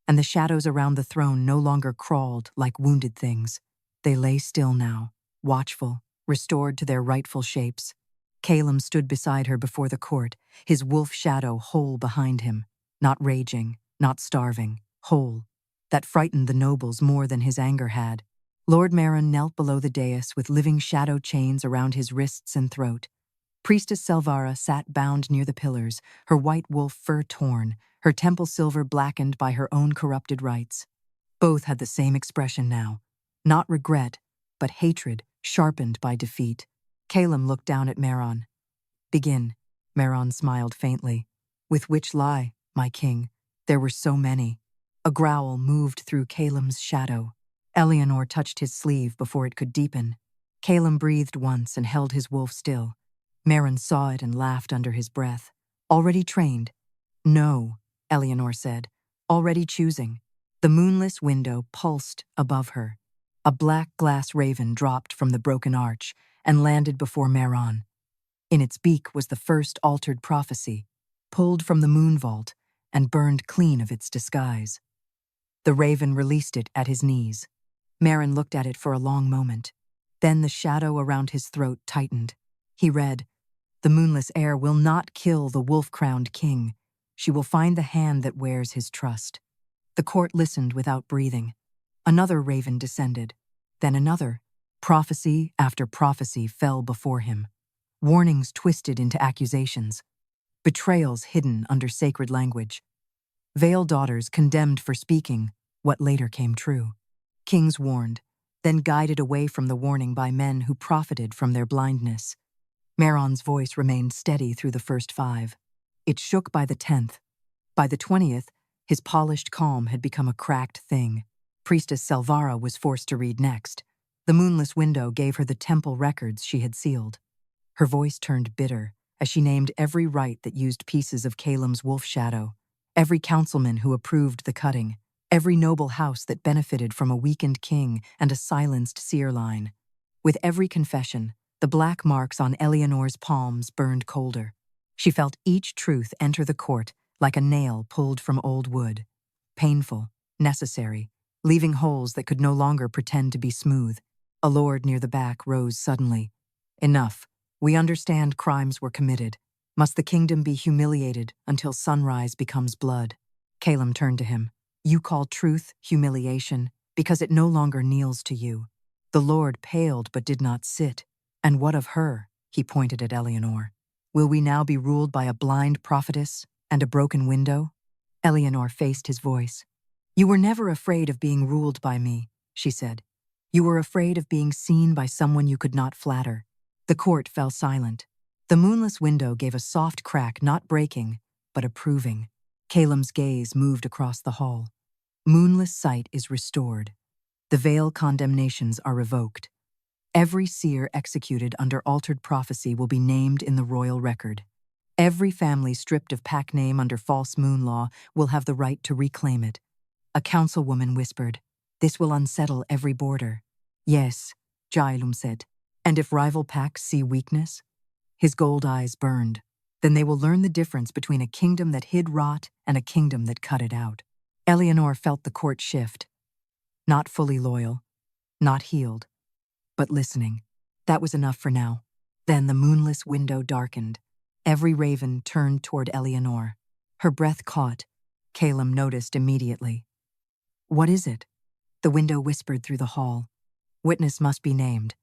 and the shadows around the throne no longer crawled like wounded things. They lay still now, watchful, restored to their rightful shapes. Caelum stood beside her before the court, his wolf shadow whole behind him, not raging, not starving, whole. That frightened the nobles more than his anger had. Lord Marin knelt below the dais with living shadow chains around his wrists and throat. Priestess Salvara sat bound near the pillars, her white wolf fur torn, her temple silver blackened by her own corrupted rites. Both had the same expression now, not regret, but hatred sharpened by defeat. Caelum looked down at Marin. "Begin," Marin smiled faintly. "With which lie, my king? There were so many." A growl moved through Caelum's shadow. Elianor touched his sleeve before it could deepen. Caelum breathed once and held his wolf still. Marin saw it and laughed under his breath. "Already trained?" "No," Elianor said. "Already choosing." The moonless window pulsed above her. A black glass raven dropped from the broken arch and landed before Marin. In its beak was the first altered prophecy, pulled from the moon vault and burned clean of its disguise. The raven released it at his knees. Marin looked at it for a long moment. Then the shadow around his throat tightened. He read, "The moonless heir will not kill the wolf-crowned king. She will find the hand that wears his trust." The court listened without breathing. Another raven descended. Then another. Prophecy after prophecy fell before him. Warnings twisted into accusations. Betrayals hidden under sacred language. Veiled daughters condemned for speaking what later came true. Kings warned, then guided away from the warning by men who profited from their blindness. Marin's voice remained steady through the first 5. It shook by the 10th. By the 20th, his polished calm had become a cracked thing. Priestess Salvara was forced to read next. The moonless window gave her the temple records she had sealed. Her voice turned bitter as she named every rite that used pieces of Caelum's wolf shadow, every councilman who approved the cutting, every noble house that benefited from a weakened king and a silenced seer line. With every confession, the black marks on Elianor's palms burned colder. She felt each truth enter the court like a nail pulled from old wood. Painful, necessary, leaving holes that could no longer pretend to be smooth. A lord near the back rose suddenly. "Enough," We understand crimes were committed. Must the kingdom be humiliated until sunrise becomes blood? Caelum turned to him. You call truth humiliation because it no longer kneels to you. The Lord paled but did not sit. And what of her? He pointed at Elianor. Will we now be ruled by a blind prophetess and a broken window? Elianor faced his voice. You were never afraid of being ruled by me, she said. You were afraid of being seen by someone you could not flatter. The court fell silent. The moonless window gave a soft crack, not breaking, but approving. Caelum's gaze moved across the hall. Moonless sight is restored. The veil condemnations are revoked. Every seer executed under altered prophecy will be named in the royal record. Every family stripped of pack name under false moon law will have the right to reclaim it. A councilwoman whispered, This will unsettle every border. Yes, Caelum said. And if rival packs see weakness? His gold eyes burned. Then they will learn the difference between a kingdom that hid rot and a kingdom that cut it out. Elianor felt the court shift. Not fully loyal, not healed, but listening. That was enough for now. Then the moonless window darkened. Every raven turned toward Elianor. Her breath caught. Caelum noticed immediately. What is it? The window whispered through the hall. Witness must be named.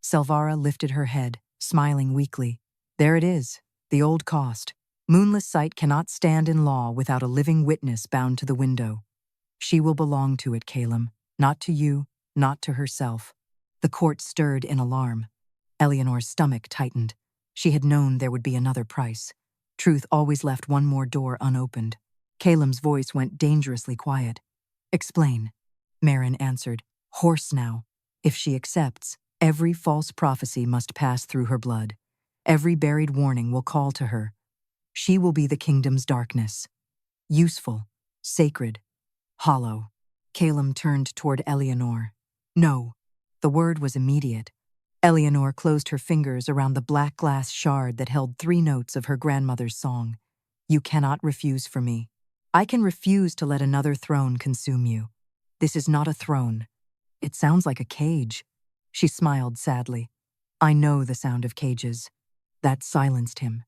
Selvara lifted her head, smiling weakly. There it is, the old cost. Moonless sight cannot stand in law without a living witness bound to the window. She will belong to it, Caelum, not to you, not to herself. The court stirred in alarm. Elianor's stomach tightened. She had known there would be another price. Truth always left one more door unopened. Caelum's voice went dangerously quiet. Explain. Marin answered, hoarse now. If she accepts, every false prophecy must pass through her blood. Every buried warning will call to her. She will be the kingdom's darkness. Useful, sacred, hollow. Caelum turned toward Elianor. No. The word was immediate. Elianor closed her fingers around the black glass shard that held 3 notes of her grandmother's song. You cannot refuse for me. I can refuse to let another throne consume you. This is not a throne. It sounds like a cage. She smiled sadly. I know the sound of cages. That silenced him.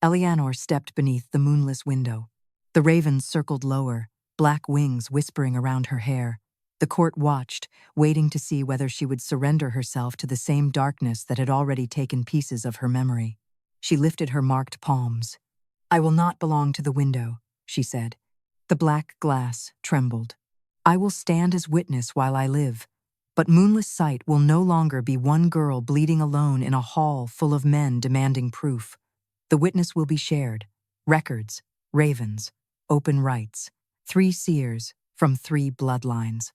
Elianor stepped beneath the moonless window. The ravens circled lower, black wings whispering around her hair. The court watched, waiting to see whether she would surrender herself to the same darkness that had already taken pieces of her memory. She lifted her marked palms. I will not belong to the window, she said. The black glass trembled. I will stand as witness while I live. But Moonless Sight will no longer be one girl bleeding alone in a hall full of men demanding proof. The witness will be shared. Records, ravens, open rights. 3 seers from 3 bloodlines.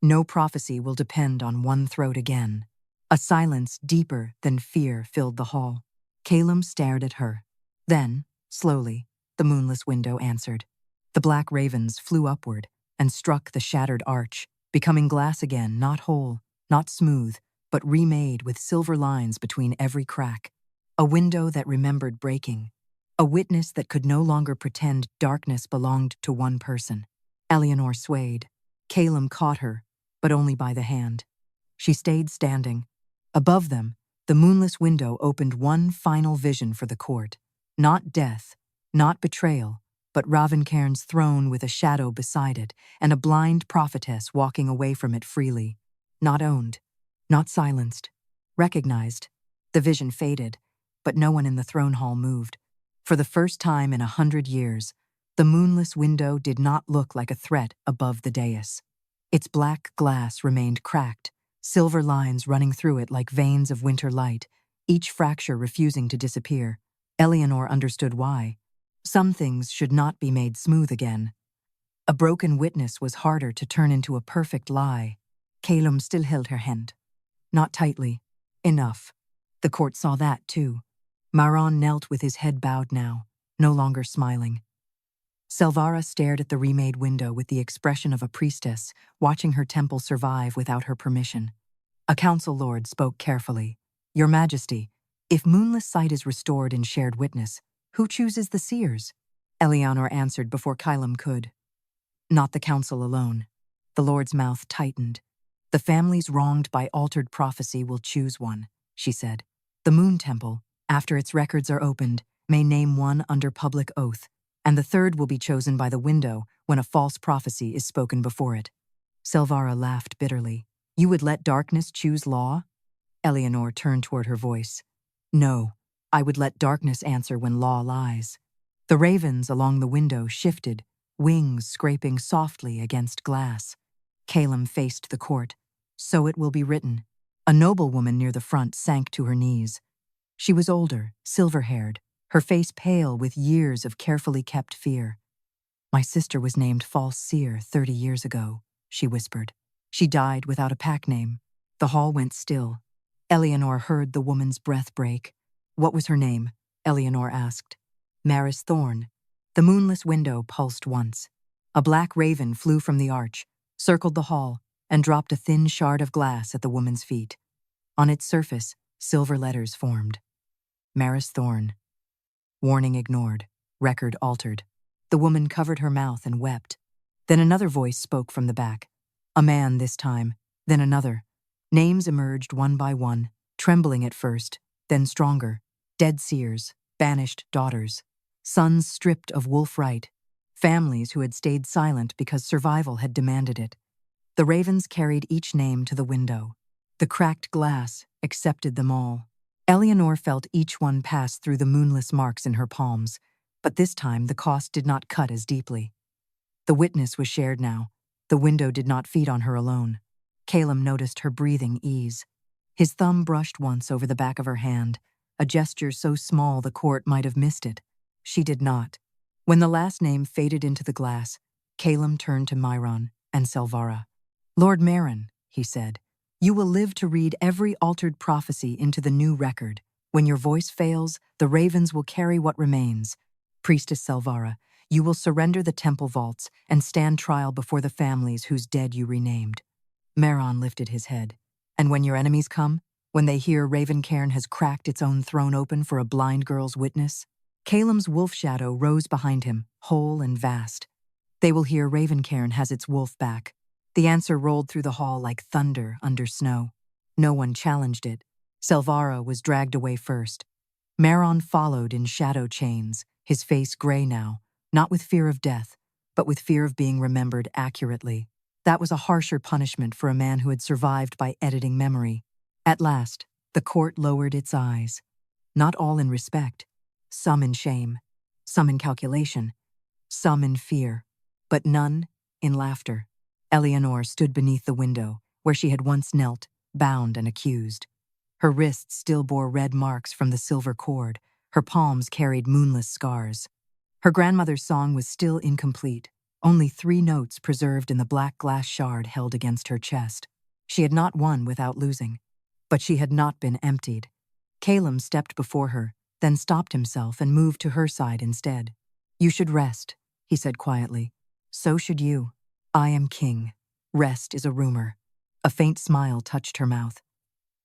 No prophecy will depend on one throat again. A silence deeper than fear filled the hall. Caelum stared at her. Then, slowly, the moonless window answered. The black ravens flew upward and struck the shattered arch, becoming glass again, not whole, not smooth, but remade with silver lines between every crack. A window that remembered breaking. A witness that could no longer pretend darkness belonged to one person. Elianor swayed. Caelum caught her, but only by the hand. She stayed standing. Above them, the moonless window opened one final vision for the court. Not death, not betrayal, but Ravencairn's throne with a shadow beside it, and a blind prophetess walking away from it freely. Not owned, not silenced, recognized. The vision faded, but no one in the throne hall moved. For the first time in 100 years, the moonless window did not look like a threat above the dais. Its black glass remained cracked, silver lines running through it like veins of winter light, each fracture refusing to disappear. Elianor understood why. Some things should not be made smooth again. A broken witness was harder to turn into a perfect lie. Caelum still held her hand. Not tightly. Enough. The court saw that, too. Maron knelt with his head bowed now, no longer smiling. Selvara stared at the remade window with the expression of a priestess, watching her temple survive without her permission. A council lord spoke carefully. Your Majesty, if Moonless Sight is restored in shared witness, who chooses the seers? Elianor answered before Caelum could. Not the council alone. The lord's mouth tightened. The families wronged by altered prophecy will choose one, she said. The Moon Temple, After its records are opened, may name one under public oath, and the third will be chosen by the window when a false prophecy is spoken before it. Selvara laughed bitterly. You would let darkness choose law? Elianor turned toward her voice. No, I would let darkness answer when law lies. The ravens along the window shifted, wings scraping softly against glass. Caelum faced the court. So it will be written. A noblewoman near the front sank to her knees. She was older, silver-haired, her face pale with years of carefully kept fear. My sister was named false seer 30 years ago, she whispered. She died without a pack name. The hall went still. Elianor heard the woman's breath break. What was her name? Elianor asked. Maris Thorn. The moonless window pulsed once. A black raven flew from the arch, circled the hall, and dropped a thin shard of glass at the woman's feet. On its surface, silver letters formed. Maris Thorn. Warning ignored. Record altered. The woman covered her mouth and wept. Then another voice spoke from the back. A man this time, then another. Names emerged one by one, trembling at first, then stronger. Dead seers, banished daughters, sons stripped of wolf right, families who had stayed silent because survival had demanded it. The ravens carried each name to the window. The cracked glass accepted them all. Elianor felt each one pass through the moonless marks in her palms, but this time the cost did not cut as deeply. The witness was shared now. The window did not feed on her alone. Caelum noticed her breathing ease. His thumb brushed once over the back of her hand, a gesture so small the court might have missed it. She did not. When the last name faded into the glass, Caelum turned to Myron and Selvara. Lord Marin, he said, you will live to read every altered prophecy into the new record. When your voice fails, the ravens will carry what remains. Priestess Selvara, you will surrender the temple vaults and stand trial before the families whose dead you renamed. Maron lifted his head. And when your enemies come, when they hear Ravencairn has cracked its own throne open for a blind girl's witness, Caelum's wolf shadow rose behind him, whole and vast. They will hear Ravencairn has its wolf back. The answer rolled through the hall like thunder under snow. No one challenged it. Selvara was dragged away first. Maron followed in shadow chains, his face gray now, not with fear of death, but with fear of being remembered accurately. That was a harsher punishment for a man who had survived by editing memory. At last, the court lowered its eyes. Not all in respect, some in shame, some in calculation, some in fear, but none in laughter. Elianor stood beneath the window, where she had once knelt, bound and accused. Her wrists still bore red marks from the silver cord, her palms carried moonless scars. Her grandmother's song was still incomplete, only 3 notes preserved in the black glass shard held against her chest. She had not won without losing, but she had not been emptied. Caelum stepped before her, then stopped himself and moved to her side instead. You should rest, he said quietly. So should you. I am king. Rest is a rumor. A faint smile touched her mouth.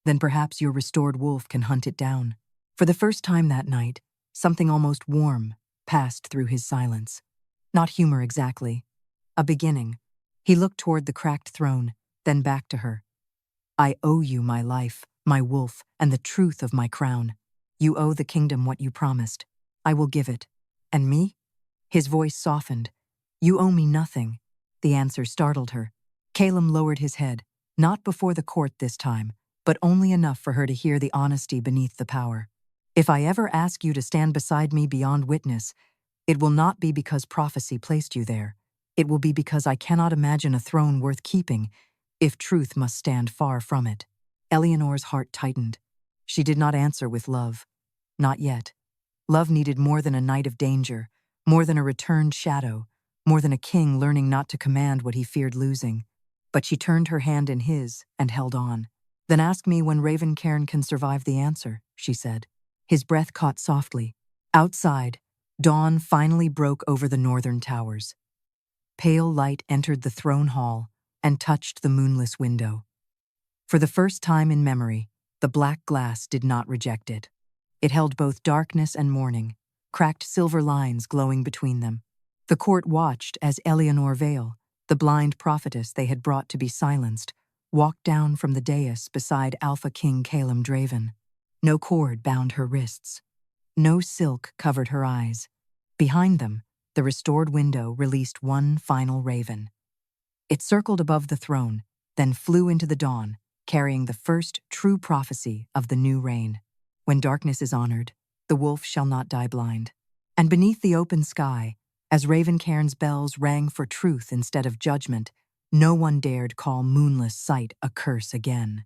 Then perhaps your restored wolf can hunt it down. For the first time that night, something almost warm passed through his silence. Not humor exactly. A beginning. He looked toward the cracked throne, then back to her. I owe you my life, my wolf, and the truth of my crown. You owe the kingdom what you promised. I will give it. And me? His voice softened. You owe me nothing. The answer startled her. Caelum lowered his head, not before the court this time, but only enough for her to hear the honesty beneath the power. If I ever ask you to stand beside me beyond witness, it will not be because prophecy placed you there. It will be because I cannot imagine a throne worth keeping if truth must stand far from it. Elianor's heart tightened. She did not answer with love. Not yet. Love needed more than a night of danger, more than a returned shadow, more than a king learning not to command what he feared losing. But she turned her hand in his and held on. Then ask me when Ravencairn can survive the answer, she said. His breath caught softly. Outside, dawn finally broke over the northern towers. Pale light entered the throne hall and touched the moonless window. For the first time in memory, the black glass did not reject it. It held both darkness and morning, cracked silver lines glowing between them. The court watched as Elianor Vale, the blind prophetess they had brought to be silenced, walked down from the dais beside Alpha King Caelum Draven. No cord bound her wrists. No silk covered her eyes. Behind them, the restored window released one final raven. It circled above the throne, then flew into the dawn, carrying the first true prophecy of the new reign. When darkness is honored, the wolf shall not die blind. And beneath the open sky, as Ravencairn's bells rang for truth instead of judgment, no one dared call moonless sight a curse again.